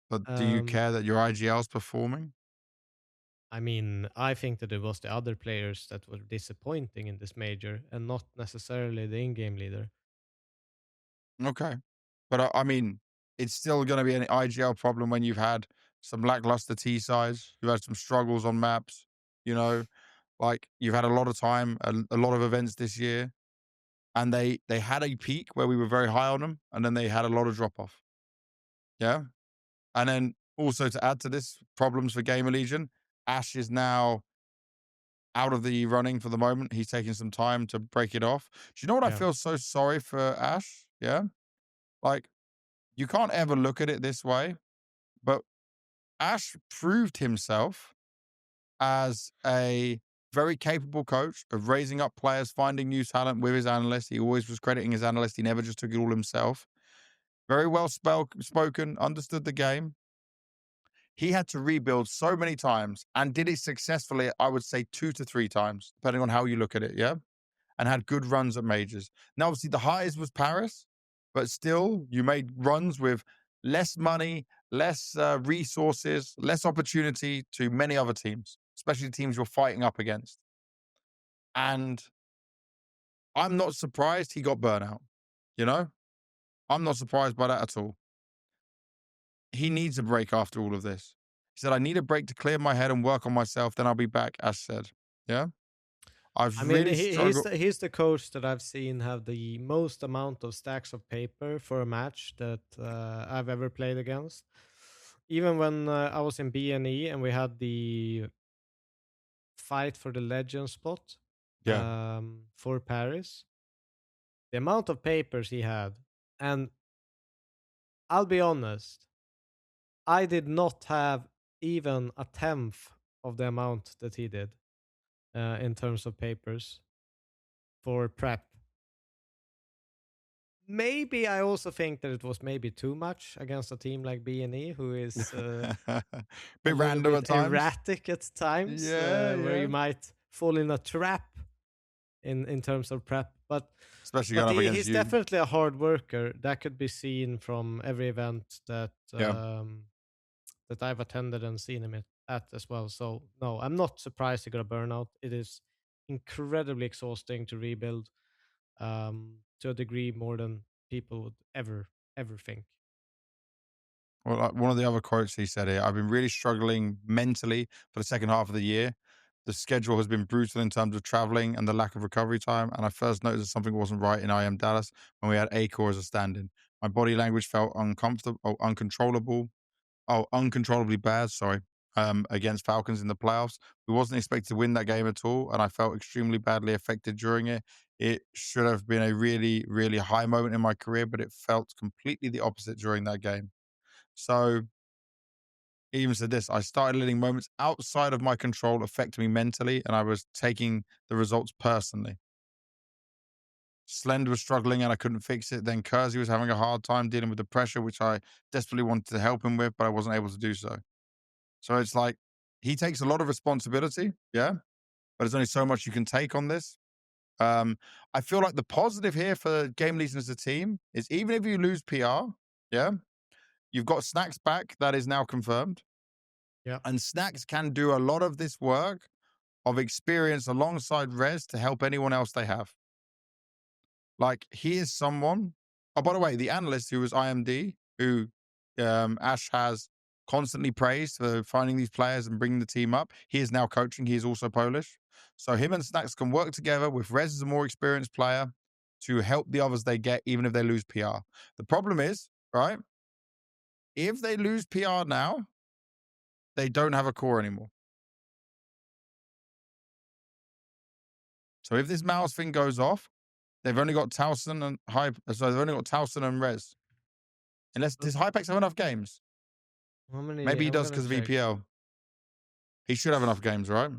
But do you Um, care that your IGL's performing? I mean, I think that it was the other players that were disappointing in this major and not necessarily the in-game leader. Okay. But I mean, it's still going to be an IGL problem when you've had some lackluster T sides, you've had some struggles on maps, you know, like you've had a lot of time, a lot of events this year, and they had a peak where we were very high on them, and then they had a lot of drop off. Yeah. And then also to add to this, problems for GamerLegion, Ash is now out of the running for the moment. He's taking some time to break it off. Do you know what I Yeah. feel so sorry for Ash? Yeah. Like, you can't ever look at it this way, but Ash proved himself as a very capable coach of raising up players, finding new talent with his analyst. He always was crediting his analyst. He never just took it all himself. Very well spoken, understood the game. He had to rebuild so many times and did it successfully, I would say 2 to 3 times, depending on how you look at it, yeah? And had good runs at majors. Now, obviously, the highest was Paris, but still, you made runs with less money, less resources, less opportunity to many other teams, especially teams you're fighting up against. And I'm not surprised he got burnout, you know? I'm not surprised by that at all. He needs a break after all of this. He said, I need a break to clear my head and work on myself, then I'll be back, Ash said. Yeah? I I've mean, really struggled. he's the coach that I've seen have the most amount of stacks of paper for a match that I've ever played against. Even when I was in BNE and we had the fight for the legend spot Yeah. for Paris, the amount of papers he had, and I'll be honest, I did not have even a tenth of the amount that he did in terms of papers for prep. Maybe I also think that it was maybe too much against a team like BNE, who is a Bit little random bit at times. erratic at times, Yeah, where yeah. you might fall in a trap in terms of prep. But Especially going up against he's you. definitely a hard worker. That could be seen from every event Yeah. that I've attended and seen him at as well. So no, I'm not surprised he got a burnout. It is incredibly exhausting to rebuild to a degree more than people would ever think. Well, like one of the other quotes he said here, I've been really struggling mentally for the second half of the year. The schedule has been brutal in terms of traveling and the lack of recovery time. And I first noticed that something wasn't right in IM Dallas when we had A-Core as a stand-in. My body language felt uncomfortable, uncontrollably bad, sorry, against Falcons in the playoffs. We wasn't expected to win that game at all, and I felt extremely badly affected during it. It should have been a really, really high moment in my career, but it felt completely the opposite during that game. So he even said this, I started letting moments outside of my control affect me mentally, and I was taking the results personally. Slend was struggling and I couldn't fix it. Then Kersey was having a hard time dealing with the pressure, which I desperately wanted to help him with, but I wasn't able to do so. So it's like he takes a lot of responsibility, yeah, but there's only so much you can take on this. I feel like the positive here for GamerLegion as a team is even if you lose PR, yeah, you've got Snax back, that is now confirmed. Yeah. And Snax can do a lot of this work of experience alongside Res to help anyone else they have. Like he is someone. Oh, by the way, the analyst who was IMD, who Ash has constantly praised for finding these players and bringing the team up, he is now coaching. He is also Polish. So him and Snax can work together with Res as a more experienced player to help the others they get, even if they lose PR. The problem is, right? If they lose PR now, they don't have a core anymore. So if this mouse thing goes off, they've only got Towson and Hype. So they've only got Towson and Res. Unless does Hypex have enough games? How many? Maybe he I'm does gonna because of check. EPL. He should have enough games, right?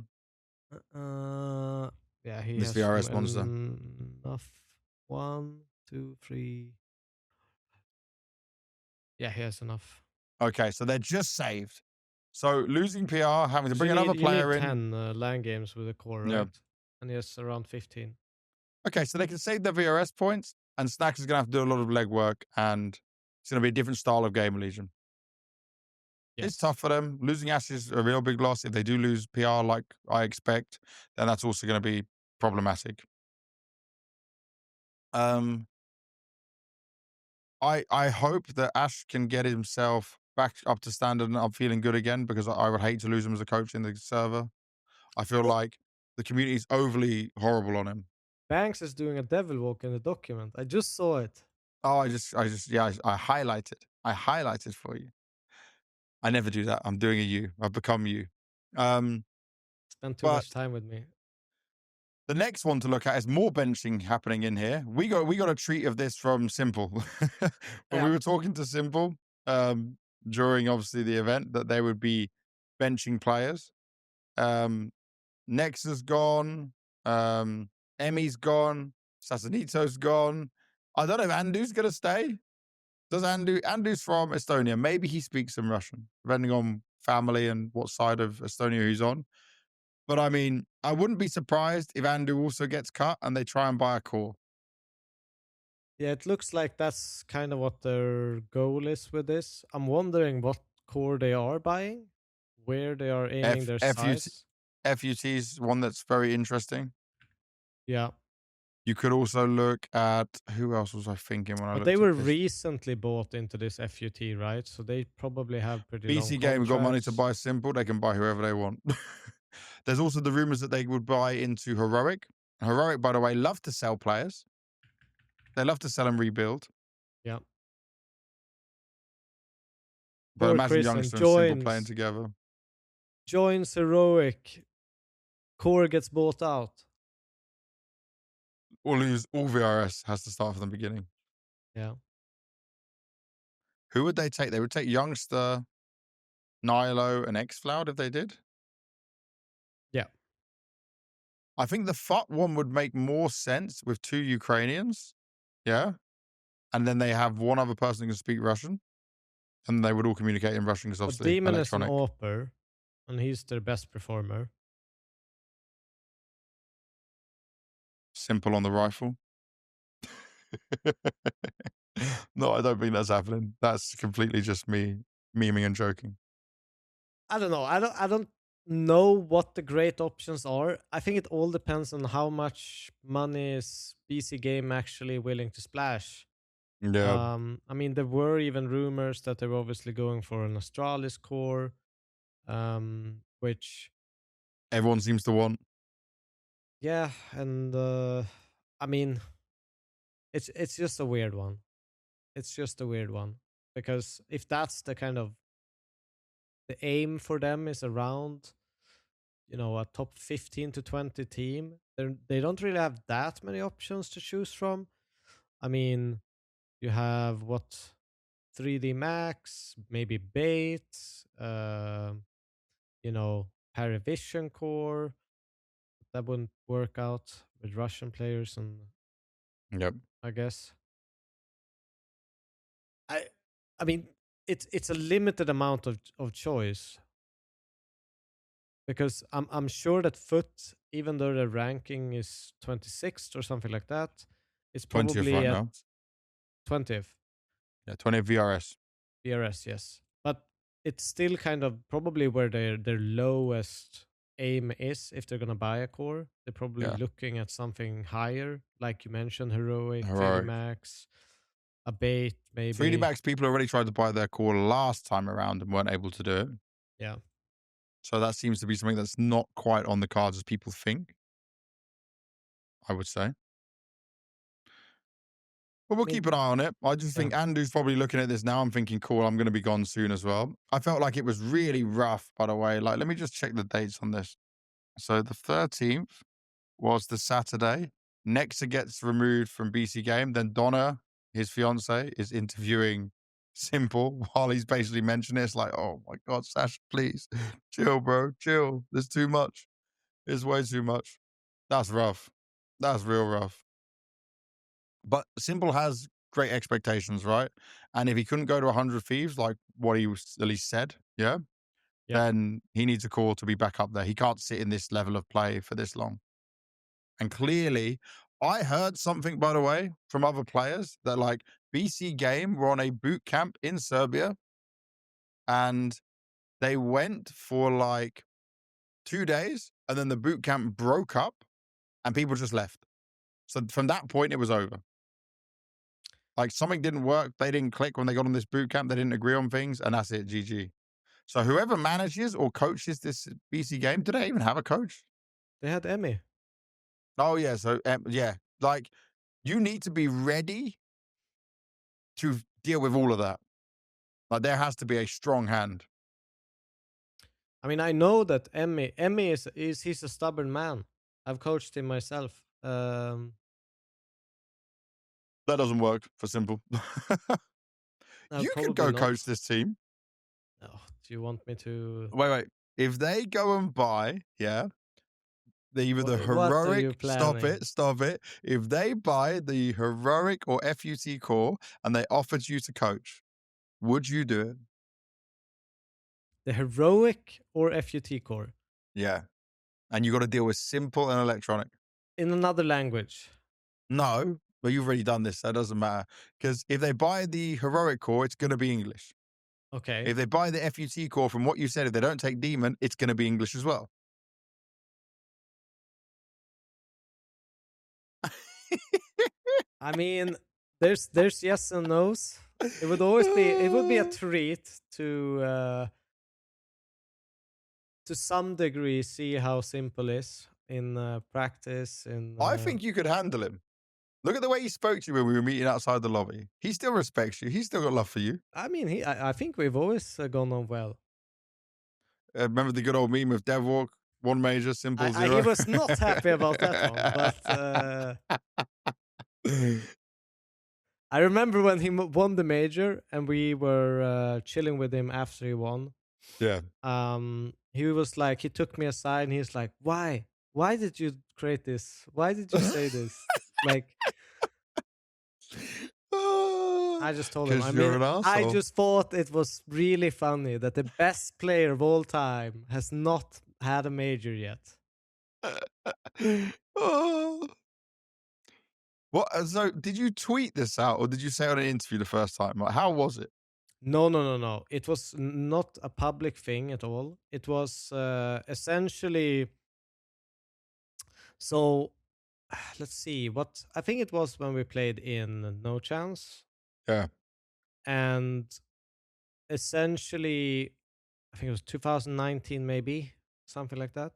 Yeah, he This has VRS monster. enough. 1, 2, 3. Yeah, he has enough. Okay, so they're just saved. So losing PR, having to bring You another need, you player need in. 10 LAN games with a core, Yeah. right? And he has around 15. Okay, so they can save their VRS points, and Snax is going to have to do a lot of legwork, and it's going to be a different style of GamerLegion. Yes. It's tough for them. Losing Ash is a real big loss. If they do lose PR like I expect, then that's also going to be problematic. I hope that Ash can get himself back up to standard and up feeling good again, because I would hate to lose him as a coach in the server. I feel like the community is overly horrible on him. BanKs is doing a Devilwalk in the document. I just saw it. Oh, I highlighted. I highlighted for you. I never do that. I'm doing a you. I've become you. Spend too But much time with me. the next one to look at is more benching happening in here. We got a treat of this from Simple. When we were talking to Simple during obviously the event, that they would be benching players. Nex has gone. Emmy's gone. Sasanito's gone. I don't know if Andu's gonna stay. Does Andu's from Estonia? Maybe he speaks some Russian, depending on family and what side of Estonia he's on. But I mean, I wouldn't be surprised if Andu also gets cut and they try and buy a core. Yeah, it looks like that's kind of what their goal is with this. I'm wondering what core they are buying, where they are aiming their size. FUT's one that's very interesting. Yeah. You could also look at, who else was I thinking when I But looked they at were this? recently bought into this FUT, right? So they probably have pretty long BC Game got money to contracts. buy Simple. They can buy whoever they want. There's also the rumors that they would buy into Heroic. Heroic, by the way, love to sell players. They love to sell and rebuild. Yeah. But Poor imagine Chris Youngster and Simple playing together. Joins Heroic. Core gets bought out. Or lose all VRS, has to start from the beginning. Yeah. Who would they take? They would take Youngster, Nilo, and Xfloud if they did. Yeah. I think the FUT one would make more sense with 2 Ukrainians. Yeah. And then they have one other person who can speak Russian. And they would all communicate in Russian because But obviously Demon is an electronic. AWPer, and he's their best performer. Simple on the rifle. No, I don't think that's happening. That's completely just me memeing and joking. I don't know. I don't know what the great options are. I think it all depends on how much money is BC Game actually willing to splash. Yeah. I mean, there were even rumors that they were obviously going for an Astralis core, which Everyone seems to want. yeah, and I mean, it's just a weird one. It's just a weird one because if that's the kind of the aim for them is around, you know, a top 15 to 20 team, they don't really have that many options to choose from. I mean, you have what, 3D Max, maybe Bait, you know, Paravision Core. That wouldn't work out with Russian players, and Yep. I guess I mean it's a limited amount of choice because I'm sure that Foot, even though the ranking is 26th or something like that, it's 20th probably right at now. 20th. Yeah, 20th VRS. VRS, yes. But it's still kind of probably where their lowest aim is if they're gonna buy a core. They're probably looking at something higher, like you mentioned, Heroic, 3D Max, a Bait, maybe. 3D Max people already tried to buy their core last time around and weren't able to do it. Yeah. So that seems to be something that's not quite on the cards as people think, I would say. But we'll keep an eye on it. I just think Andu's probably looking at this now. I'm thinking, cool, I'm going to be gone soon as well. I felt like it was really rough, by the way. Like, let me just check the dates on this. So the 13th was the Saturday. Nexa gets removed from BC Game. Then Donna, his fiance, is interviewing Simple, while he's basically mentioning it, it's like, oh my God, Sash, please chill, bro, chill. There's too much. It's way too much. That's rough. That's real rough. But Simple has great expectations, right? And if he couldn't go to 100 Thieves, like what he was at least said, yeah, Yeah. then he needs a call to be back up there. He can't sit in this level of play for this long. And clearly, I heard something, by the way, from other players that like BC Game were on a boot camp in Serbia and they went for like 2 days and then the boot camp broke up and people just left. So from that point, it was over. Like something didn't work. They didn't click when they got on this boot camp. They didn't agree on things and that's it. GG. So whoever manages or coaches this BC Game, do they even have a coach? They had Emmy. Oh yeah. So yeah, like you need to be ready to deal with all of that. Like there has to be a strong hand. I mean, I know that Emmy is he's a stubborn man. I've coached him myself. That doesn't work for Simple. No, You could probably go not. coach this team. Oh, do you want me to? Wait. If they go and buy, yeah, either the What are you heroic, planning? stop it. If they buy the heroic or FUT core and they offered you to coach, would you do it? The heroic or FUT core Yeah. And you got to deal with Simple and electronic. in another language. No, but you've already done this. So it doesn't matter. Because if they buy the heroic core, it's going to be English. Okay. If they buy the FUT core, from what you said, if they don't take Demon, it's going to be English as well. I mean, there's yes and no's. It would always be a treat to some degree see how Simple is in practice. I think you could handle him. Look at the way he spoke to you when we were meeting outside the lobby. He still respects you. He's still got love for you. I mean, I think we've always gone on well. Remember the good old meme of Devilwalk, one major, Simple He zero? was not happy about that one, but I remember when he won the major and we were chilling with him after he won. Yeah. He was like, he took me aside and he's like, "Why? Why did you create this? Why did you say this?" Like, I just told him. I you're mean, an I asshole. just thought it was really funny that the best player of all time has not had a major yet. Oh. What? So, did you tweet this out, or did you say it on an interview the first time? Like, how was it? No. It was not a public thing at all. It was essentially. So, let's see. What I think it was when we played in No Chance, Yeah. and essentially, I think it was 2019, maybe something like that.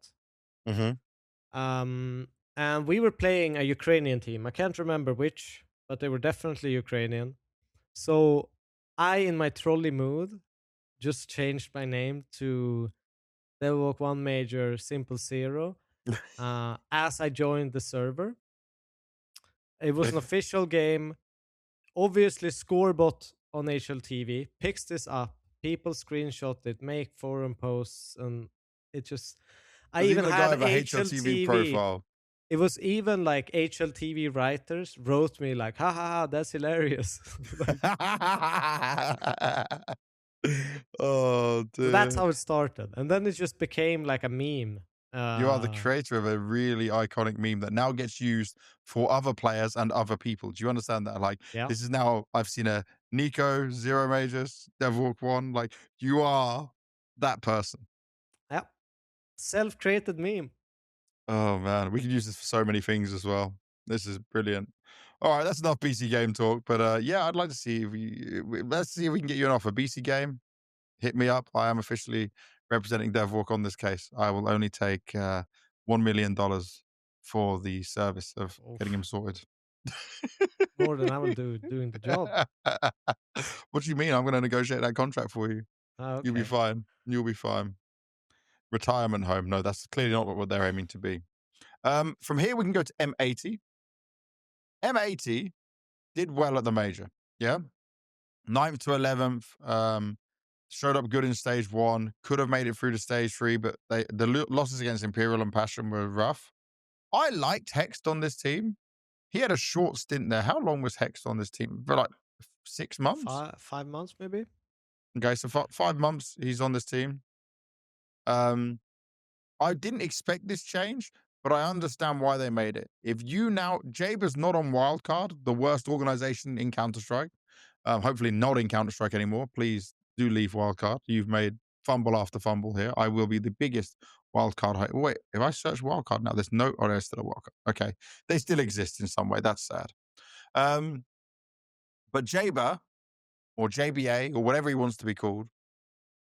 Mm-hmm. And we were playing a Ukrainian team. I can't remember which, but they were definitely Ukrainian. So I, in my trolley mood, just changed my name to Devilwalk 1 Major Simple Zero as I joined the server. It was an official game. Obviously, Scorebot on HLTV picks this up. People screenshot it, make forum posts, and it just. I There's even even a guy had with a HLTV HLTV. profile. It was even like HLTV writers wrote me like, "Ha ha ha, that's hilarious." Oh, So that's dear. how it started, and then it just became like a meme. You are the creator of a really iconic meme that now gets used for other players and other people. Do you understand that? Like, Yeah, this is now, I've seen a Nico, Zero Majors, Devilwalk 1. Like, you are that person. yeah, self-created meme. Oh, man. We could use this for so many things as well. This is brilliant. All right, that's enough BC game talk. But yeah, I'd like to see if let's see if we can get you an offer. BC game, hit me up. I am officially representing Devwalk on this case. I will only take $1 million for the service of getting him Oof, sorted. more than I will do doing the job. What do you mean? I'm going to negotiate that contract for you. You'll be Okay. fine. You'll be fine. Retirement home. No, that's clearly not what they're aiming to be. From here, we can go to M80. M80 did well at the major. Yeah. 9th to 11th. Showed up good in stage 1. Could have made it through to stage 3, but the losses against Imperial and Passion were rough. I liked Hext on this team. He had a short stint there. How long was Hext on this team? For like 6 months? 5 months maybe. Okay, so 5 months he's on this team. I didn't expect this change, but I understand why they made it. If you now, Jaber's not on Wildcard, the worst organization in Counter Strike. Hopefully not in Counter Strike anymore. Please do leave Wildcard. You've made fumble after fumble here. I will be the biggest Wildcard. Wait, if I search Wildcard now, there's no. Oh, there's still a Wildcard. Okay, they still exist in some way. That's sad. But Jaber or JBA or whatever he wants to be called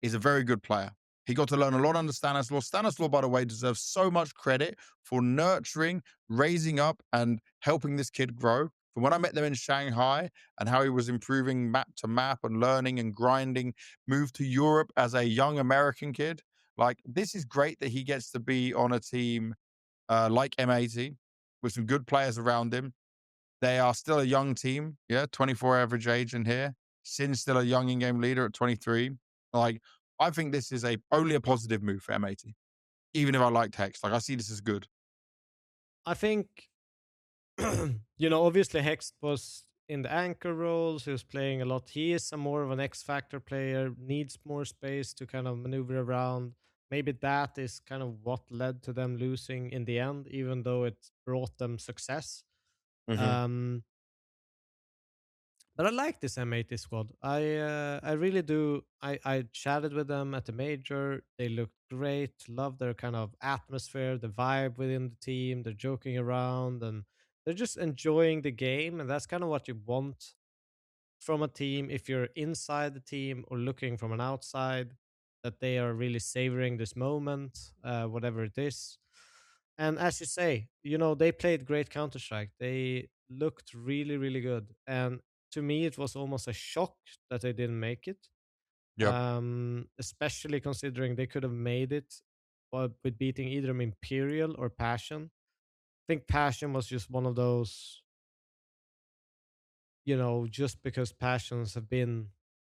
is a very good player. He got to learn a lot under Stanislaw. Stanislaw, by the way, deserves so much credit for nurturing, raising up, and helping this kid grow. From when I met them in Shanghai and how he was improving map to map and learning and grinding, moved to Europe as a young American kid. Like, this is great that he gets to be on a team like M80 with some good players around him. They are still a young team. Yeah, 24 average age in here. Sin's still a young in-game leader at 23. Like, I think this is only a positive move for M80. Even if I liked Hex, like I see this as good. I think, obviously Hext was in the anchor roles. He was playing a lot. He is a more of an X Factor player, needs more space to kind of maneuver around. Maybe that is kind of what led to them losing in the end, even though it brought them success. Mm-hmm. Um, but I like this M80 squad. I really do. I chatted with them at the major. They looked great. Love their kind of atmosphere, the vibe within the team. They're joking around and they're just enjoying the game, and that's kind of what you want from a team if you're inside the team or looking from an outside, that they are really savoring this moment, whatever it is. And as you say, they played great Counter Strike. They looked really, really good. And to me, it was almost a shock that they didn't make it. Yep. Especially considering they could have made it with beating either Imperial or Passion. I think Passion was just one of those, just because Passions have been,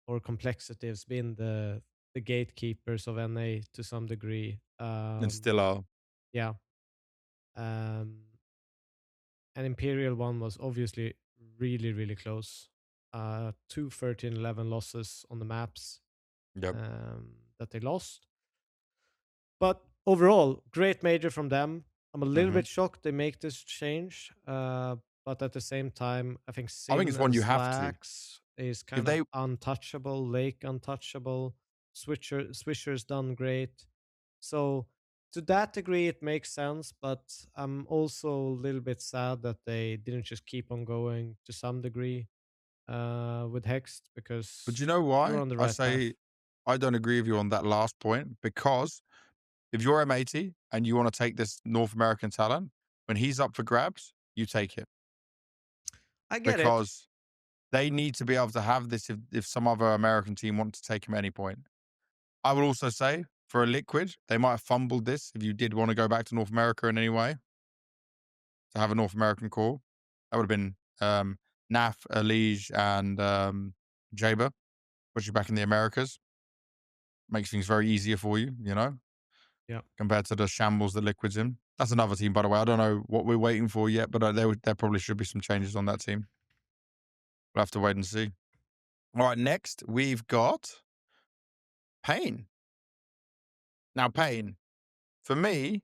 or Complexity has been the gatekeepers of NA to some degree. And still are. Yeah. Um, and Imperial one was obviously really, really close. 2 13-11 losses on the maps Yep. that they lost. But overall, great major from them. I'm a little Mm-hmm. bit shocked they make this change. But at the same time, I think I think Sin it's one and you have to. Slacks is If kind of they, untouchable. Lake untouchable. Swisher's done great. So to that degree, it makes sense. But I'm also a little bit sad that they didn't just keep on going to some degree with Hext, but you because know they were why? on the I right path. say I don't agree with you on that last point because if you're M80 and you want to take this North American talent, when he's up for grabs, you take it I get it. because they need to be able to have this if some other American team wants to take him at any point. I would also say for a Liquid, they might have fumbled this if you did want to go back to North America in any way to have a North American core. That would have been Naf, Elige, and Jaber, put you back in the Americas. Makes things very easier for you, Yeah. compared to the shambles that Liquid's in. That's another team, by the way. I don't know what we're waiting for yet, but there probably should be some changes on that team. We'll have to wait and see. All right, next we've got Pain. Now, Pain, for me,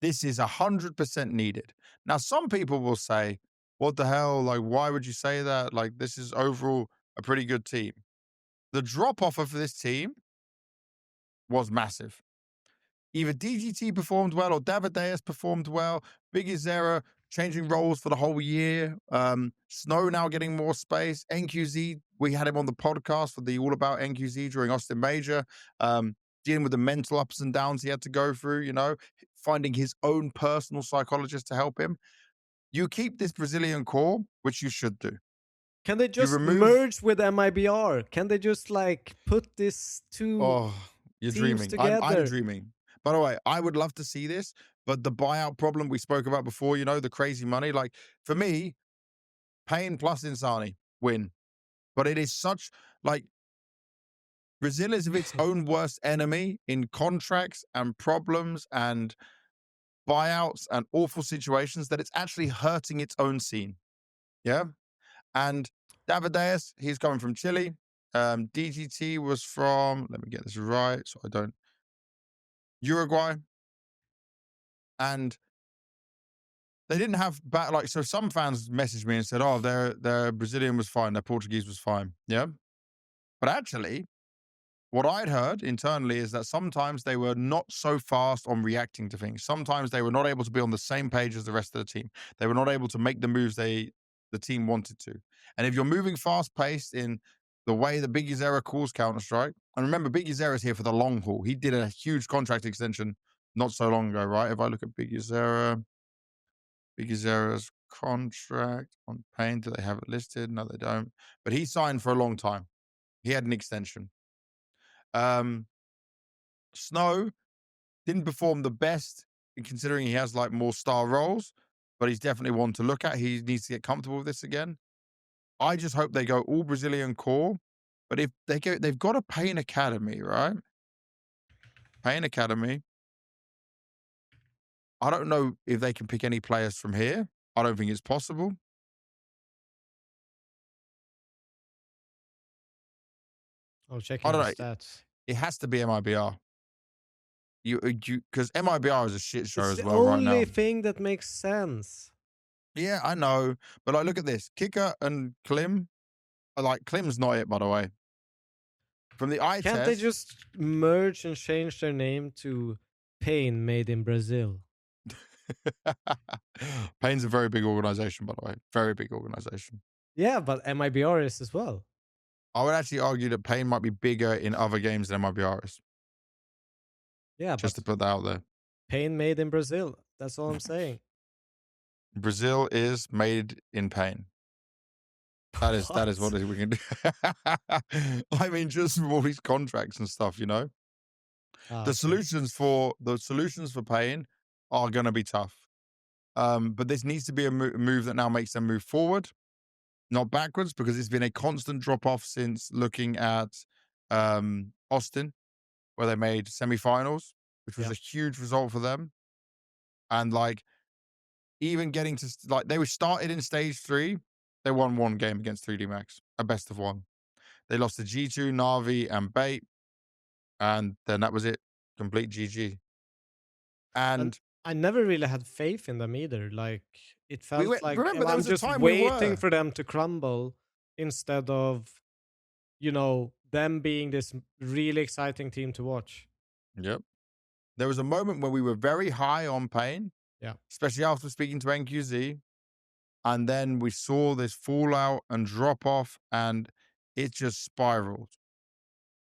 this is 100% needed. Now, some people will say, what the hell? Like, why would you say that? Like, this is overall a pretty good team. The drop off of this team was massive. Either DGT performed well or Davideus performed well. Big Zera changing roles for the whole year. Snow now getting more space. NQZ, we had him on the podcast for the All About NQZ during Austin Major. Dealing with the mental ups and downs he had to go through, finding his own personal psychologist to help him. You keep this Brazilian core, which you should do. Can they You just remove. merge with MIBR? Can they just put these two Oh, you're teams dreaming. I'm together? dreaming. By the way, I would love to see this, but the buyout problem we spoke about before, the crazy money. Like for me, Payne plus Insani win. But it is such like Brazil is its own worst enemy in contracts and problems and buyouts and awful situations that it's actually hurting its own scene. Yeah. And Davideus, he's coming from Chile. DGT was from, let me get this right so I don't, Uruguay. And they didn't have like, so some fans messaged me and said, oh, their Brazilian was fine, their Portuguese was fine. Yeah. But actually, what I'd heard internally is that sometimes they were not so fast on reacting to things. Sometimes they were not able to be on the same page as the rest of the team. They were not able to make the moves the team wanted to. And if you're moving fast paced in the way that Big Zera calls Counter-Strike, and remember, Big Zera is here for the long haul. He did a huge contract extension not so long ago, right? If I look at Big Zera's contract on Pain, do they have it listed? No, they don't. But he signed for a long time. He had an extension. Snow didn't perform the best considering he has like more star roles, but he's definitely one to look at. He needs to get comfortable with this again. I just hope they go all Brazilian core, but if they go, they've got a Pain Academy, right? Pain Academy. I don't know if they can pick any players from here. I don't think it's possible. Oh, checking I the don't know. stats. It has to be MIBR. You because MIBR is a shit show It's as the well right now. only thing that makes sense. Yeah, I know, but like, look at this: Kicker and Klim. Like Klim's not it, by the way. From the eye Can't test, they just merge and change their name to Pain Made in Brazil? Pain's a very big organization, by the way. Very big organization. Yeah, but MIBR is as well. I would actually argue that Pain might be bigger in other games than MIBR is. Yeah, Just but to put that out there. Pain Made in Brazil. That's all I'm saying. Brazil is made in Pain. That is what we can do. I mean, just from all these contracts and stuff, you know. The solutions for Pain are going to be tough. But this needs to be a move that now makes them move forward, not backwards, because it's been a constant drop off since looking at Austin, where they made semifinals, which was a huge result for them. And like, even getting to like, they were started in stage 3. They won one game against 3D Max, a best of 1. They lost to G2, NAVI, and Bait, and then that was it. Complete GG. And I never really had faith in them either. Like, it felt like remember, there I'm was just a time waiting for them to crumble instead of, them being this really exciting team to watch. Yep. There was a moment where we were very high on Pain. Yeah. Especially after speaking to NQZ. And then we saw this fallout and drop off, and it just spiraled.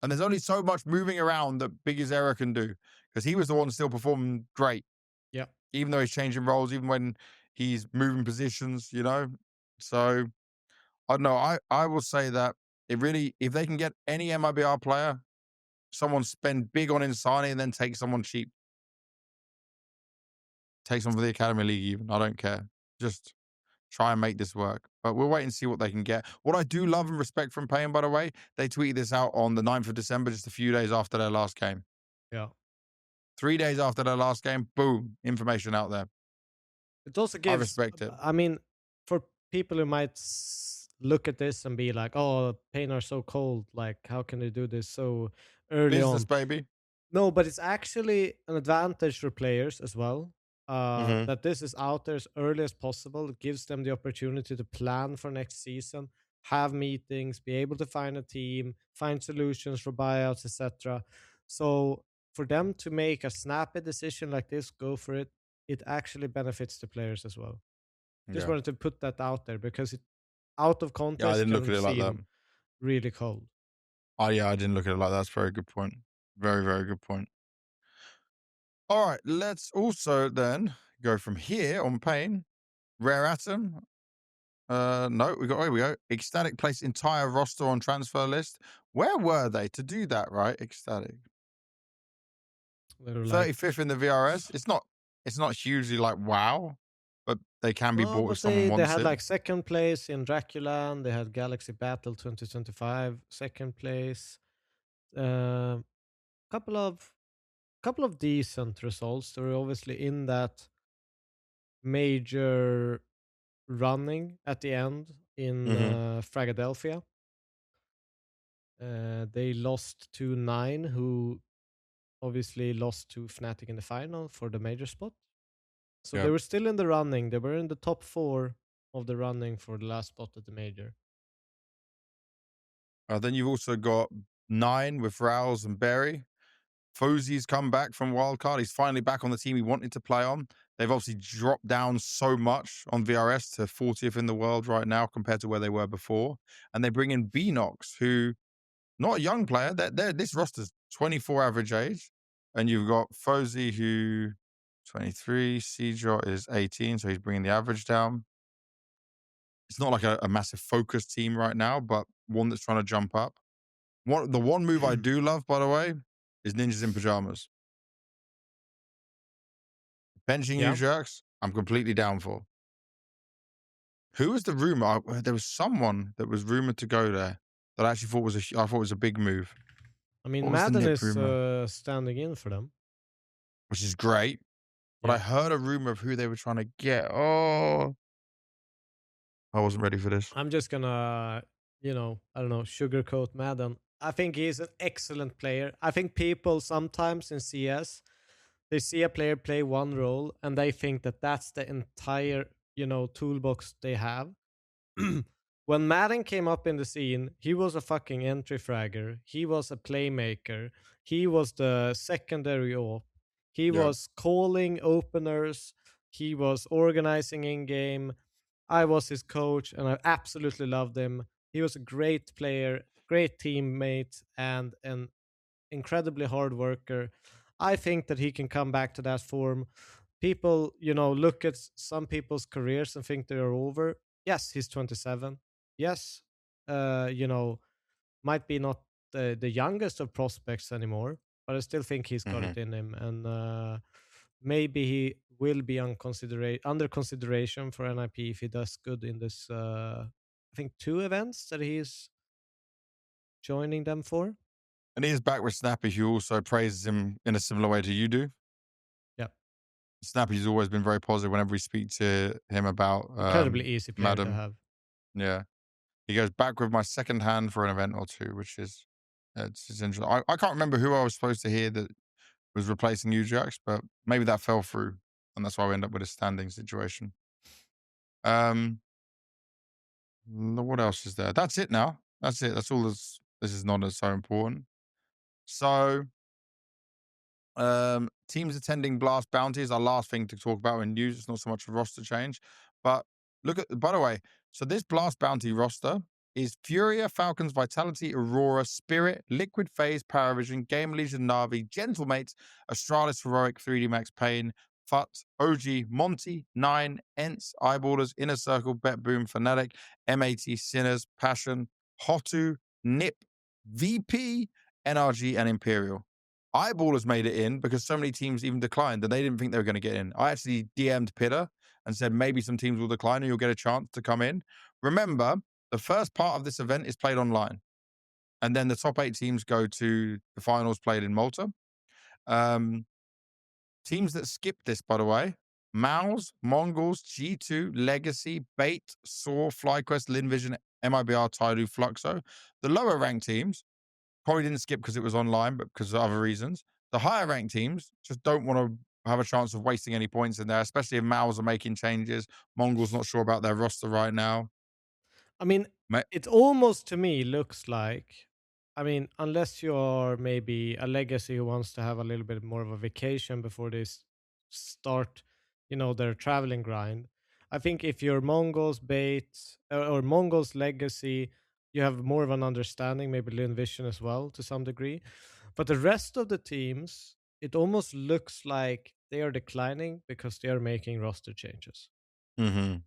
And there's only so much moving around that Big Zera can do, because he was the one still performing great. Yeah. Even though he's changing roles, even when he's moving positions, you know? So I don't know. I will say that if they can get any MIBR player, someone spend big on Insani and then take someone cheap. Take someone for the Academy League even. I don't care. Just try and make this work. But we'll wait and see what they can get. What I do love and respect from Pain, by the way, they tweeted this out on the 9th of December, just a few days after their last game. Yeah. 3 days after their last game, boom, information out there. It also gives, I respect it. I mean, for people who might look at this and be like, oh, Pain are so cold. Like, how can they do this so early Business, on? baby. No, but it's actually an advantage for players as well. That this is out there as early as possible. It gives them the opportunity to plan for next season, have meetings, be able to find a team, find solutions for buyouts, etc. So for them to make a snappy decision like this, go for it, it actually benefits the players as well. Just wanted to put that out there because it, out of context, I didn't look at it like that. Really cold. Oh yeah, I didn't look at it like that. That's a very good point. Very, very good point. All right, let's also then go from here on Pain. Rare Atom. No, here we go. Ecstatic placed entire roster on transfer list. Where were they to do that, right? Ecstatic. 35th in the VRS. It's not hugely like wow, but they can be No, bought if but someone they wants had it. like second place in Draculan. They had Galaxy Battle 2025 second place. Uh, couple of couple of decent results. They were obviously in that major running at the end in Hmm. Philadelphia. They lost to Nine, who obviously lost to Fnatic in the final for the major spot. So they Yeah. were still in the running. They were in the top 4 of the running for the last spot at the major. Then you've also got Nine with Rouse and Berry. FaZe's come back from wildcard. He's finally back on the team he wanted to play on. They've obviously dropped down so much on VRS to 40th in the world right now compared to where they were before. And they bring in Beanox, who, not a young player. This roster's 24 average age. And you've got FaZe, who 23, Cjot is 18, so he's bringing the average down. It's not like a massive focus team right now, but one that's trying to jump up. The one move I do love, by the way, is Ninjas in Pajamas. Benching you Yeah. jerks, I'm completely down for. Who was the rumor? There was someone that was rumored to go there that I actually I thought was a big move. I mean, What was the Madden nip is rumor? standing in for them. Which is great, but I Yeah. heard a rumor of who they were trying to get. Oh, I wasn't ready for this. I'm just gonna, I don't know, sugarcoat Madden. I think he's an excellent player. I think people sometimes in CS, they see a player play one role and they think that that's the entire, toolbox they have. When Madden came up in the scene, he was a fucking entry fragger. He was a playmaker. He was the secondary op. He Yeah. was calling openers. He was organizing in game. I was his coach, and I absolutely loved him. He was a great player, great teammate, and an incredibly hard worker. I think that he can come back to that form. People, look at some people's careers and think they are over. Yes, he's 27. Yes, might be not the youngest of prospects anymore, but I still think he's got Hmm. it in him, and maybe he will be under consideration for NIP if he does good in this. I think 2 events that he's joining them for. And he is back with Snappy, who also praises him in a similar way to you do. Yeah, Snappy's always been very positive whenever we speak to him about incredibly easy player to Madden. have. Yeah. He goes back with my second hand for an event or two, which is it's interesting. I can't remember who I was supposed to hear that was replacing Ujax, but maybe that fell through, and that's why we end up with a standing situation. What else is there? That's it now. That's it. That's all. This is not as so important. So, teams attending Blast Bounty is our last thing to talk about in news. It's not so much a roster change, but look at. By the way, so this Blast Bounty roster is Furia, Falcons, Vitality, Aurora, Spirit, Liquid FaZe, Paravision, GamerLegion, NAVI, Gentlemates, Astralis, Heroic, 3D Max, Pain, Fut, OG, Monty, Nine, Ents, Eyeballers, Inner Circle, Bet Boom, Fnatic, M80, Sinners, Passion, Hotu, Nip, VP, NRG, and Imperial. Eyeballers made it in because so many teams even declined and they didn't think they were going to get in. I actually DM'd Pitter and said maybe some teams will decline and you'll get a chance to come in. Remember, the first part of this event is played online. And then the top 8 teams go to the finals played in Malta. Teams that skipped this, by the way, Mouz, MongolZ, G2, Legacy, Bait, Saw, FlyQuest, Linvision, MIBR, Tidal, Fluxo. The lower ranked teams probably didn't skip because it was online, but because of other reasons. The higher ranked teams just don't want to have a chance of wasting any points in there, especially if Mouz are making changes. MongolZ not sure about their roster right now. I mean, it almost to me looks like, I mean, unless you're maybe a legacy who wants to have a little bit more of a vacation before they start, their traveling grind. I think if you're Mongols bait or Mongols legacy, you have more of an understanding, maybe Lin Vision as well to some degree. But the rest of the teams, it almost looks like they are declining because they are making roster changes. Mm-hmm.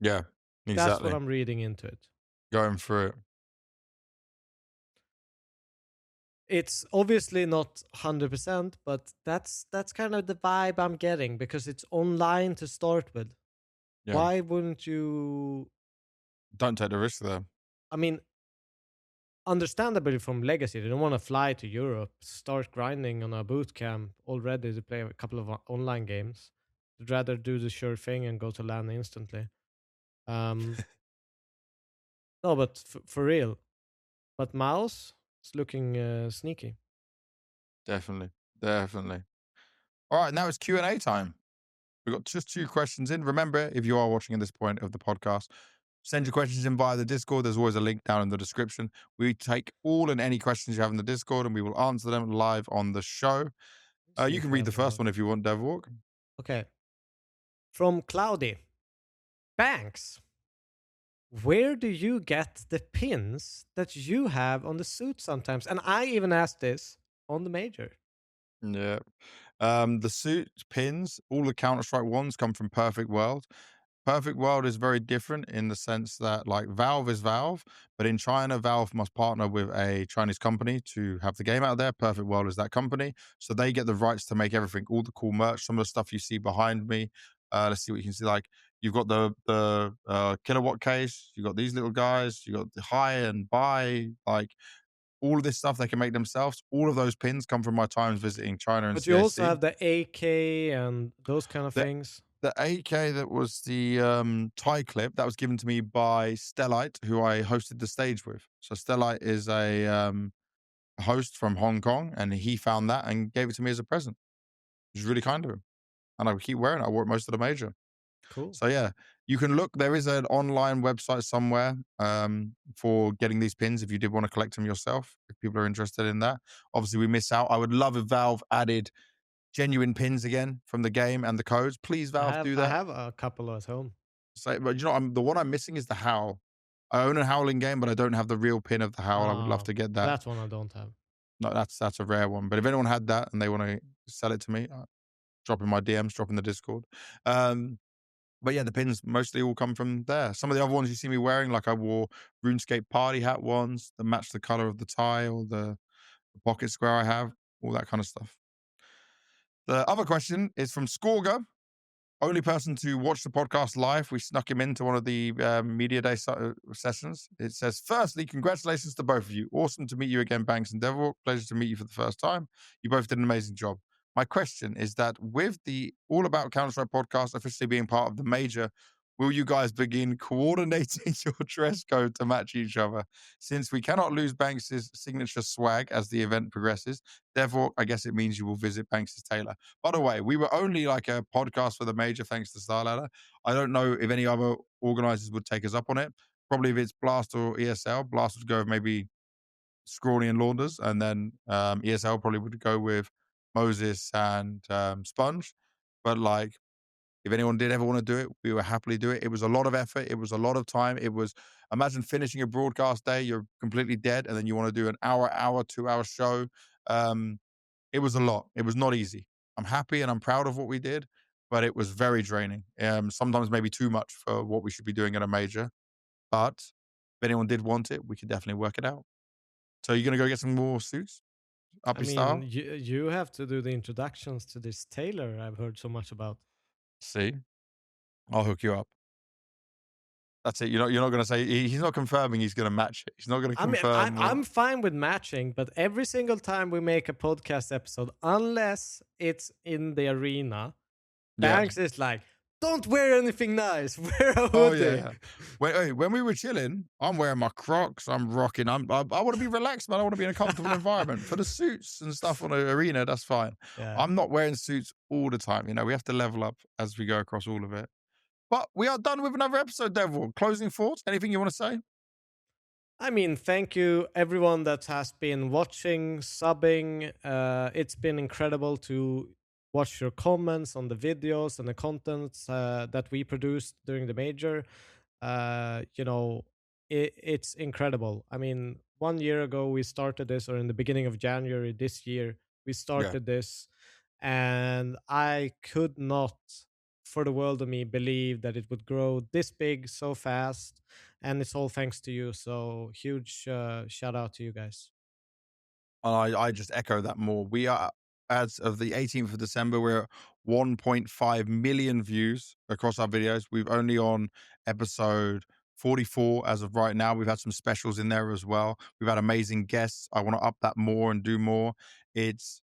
Yeah, That's what exactly. I'm reading into it. Going through it. It's obviously not 100%, but that's kind of the vibe I'm getting because it's online to start with. Yeah. Why wouldn't you? Don't take the risk there. I mean, understandably from Legacy, they don't want to fly to Europe, start grinding on a boot camp already to play a couple of online games. They'd rather do the sure thing and go to LAN instantly. Um, no, but for real. But Mouz is looking sneaky. Definitely. Definitely. All right, now it's Q&A time. We've got just 2 questions in. Remember, if you are watching at this point of the podcast, send your questions in via the Discord. There's always a link down in the description. We take all and any questions you have in the Discord, and we will answer them live on the show. See You if can we read the have. first one if you want, Devilwalk. Okay. From Cloudy. BanKs. Where do you get the pins that you have on the suit sometimes? And I even asked this on the major. Yeah. The suit pins, all the Counter-Strike ones come from Perfect World. Perfect World is very different in the sense that, like, Valve is Valve, but in China, Valve must partner with a Chinese company to have the game out there. Perfect World is that company, so they get the rights to make everything, all the cool merch, some of the stuff you see behind me. Let's see what you can see. Like, you've got the kilowatt case, you got these little guys, you got the high and buy, like all of this stuff they can make themselves. All of those pins come from my times visiting China and But you also CIC. have the AK and those kind of The things. the 8K that was the tie clip that was given to me by Stellite, who I hosted the stage with. So Stellite is a host from Hong Kong, and he found that and gave it to me as a present, which is really kind of him. And I keep wearing it. I wore it most of the major. Cool. So yeah, you can look. There is an online website somewhere for getting these pins if you did want to collect them yourself. If people are interested in that, obviously we miss out. I would love if Valve added genuine pins again from the game and the codes. Please, Valve, do I that. have a couple at home. So, but you know, the one I'm missing is the Howl. I own a Howling game, but I don't have the real pin of the Howl. I would love to get that. That one I don't have. No, that's a rare one. But if anyone had that and they want to sell it to me, drop in my DMs, drop in the Discord. But yeah, the pins mostly all come from there. Some of the other ones you see me wearing, like I wore RuneScape party hat ones that match the color of the tie or the pocket square I have, all that kind of stuff. The other question is from Scorga. Only person to watch the podcast live. We snuck him into one of the media day sessions. It says, firstly, congratulations to both of you. Awesome to meet you again, BanKs and Devilwalk. Pleasure to meet you for the first time. You both did an amazing job. My question is that with the All About Counter-Strike podcast officially being part of the major, will you guys begin coordinating your dress code to match each other? Since we cannot lose Banks' signature swag as the event progresses, therefore, I guess it means you will visit Banks' tailor. By the way, we were only like a podcast for the major thanks to StarLadder. I don't know if any other organizers would take us up on it. Probably if it's Blast or ESL, Blast would go with maybe Scrawny and Launders, and then ESL probably would go with Moses and Sponge. But like, if anyone did ever want to do it, we would happily do it. It was a lot of effort. It was a lot of time. It was, imagine finishing a broadcast day, you're completely dead, and then you want to do an hour, 2 hour show. It was a lot. It was not easy. I'm happy and I'm proud of what we did, but it was very draining. Sometimes maybe too much for what we should be doing at a major. But if anyone did want it, we could definitely work it out. So you're gonna go get some more suits, I uppy mean, style. you have to do the introductions to this tailor I've heard so much about. See, I'll hook you up. That's it. You're not gonna say he's not confirming he's gonna match it. He's not gonna I mean, confirm. I'm fine with matching, but every single time we make a podcast episode, unless it's in the arena, Yeah. Banks is like, don't wear anything nice. Wear a Oh hoodie. yeah. When we were chilling, I'm wearing my Crocs. I'm rocking. I want to be relaxed, man. I want to be in a comfortable environment. For the suits and stuff on the arena, that's fine. Yeah. I'm not wearing suits all the time. We have to level up as we go across all of it. But we are done with another episode, Devil. Closing thoughts? Anything you want to say? I mean, thank you everyone that has been watching, subbing. It's been incredible to watch your comments on the videos and the contents that we produced during the major. It's incredible. I mean, 1 year ago we started this, or in the beginning of January this year we Yeah. started this, and I could not, for the world of me, believe that it would grow this big so fast. And it's all thanks to you. So huge shout out to you guys. I just echo that more. We are, as of the 18th of December, we're at 1.5 million views across our videos. We've only on episode 44 as of right now. We've had some specials in there as well. We've had amazing guests. I want to up that more and do more. It's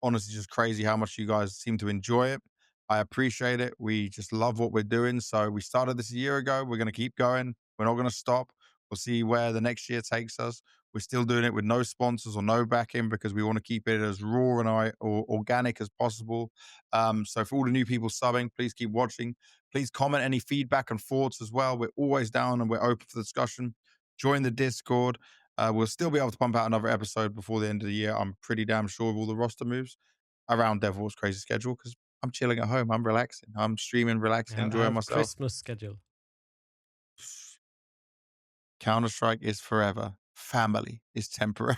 honestly just crazy how much you guys seem to enjoy it. I appreciate it. We just love what we're doing. So we started this a year ago. We're going to keep going. We're not going to stop. We'll see where the next year takes us. We're still doing it with no sponsors or no backing because we want to keep it as raw and organic as possible. So for all the new people subbing, please keep watching. Please comment any feedback and thoughts as well. We're always down and we're open for discussion. Join the Discord. We'll still be able to pump out another episode before the end of the year. I'm pretty damn sure with all the roster moves around Devil's crazy schedule because I'm chilling at home. I'm relaxing. I'm streaming, relaxing, I enjoying have myself. Christmas schedule. Counter-Strike is forever. Family is temporary.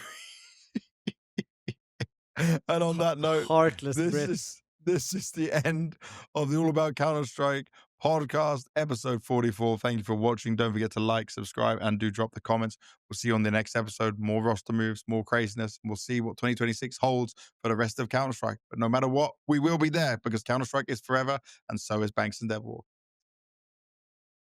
And on that note, Heartless this Brits. is the end of the All About Counter-Strike podcast, episode 44. Thank you for watching. Don't forget to like, subscribe, and do drop the comments. We'll see you on the next episode. More roster moves, more craziness. We'll see what 2026 holds for the rest of Counter-Strike. But no matter what, we will be there because Counter-Strike is forever, and so is BanKs and Devilwalk.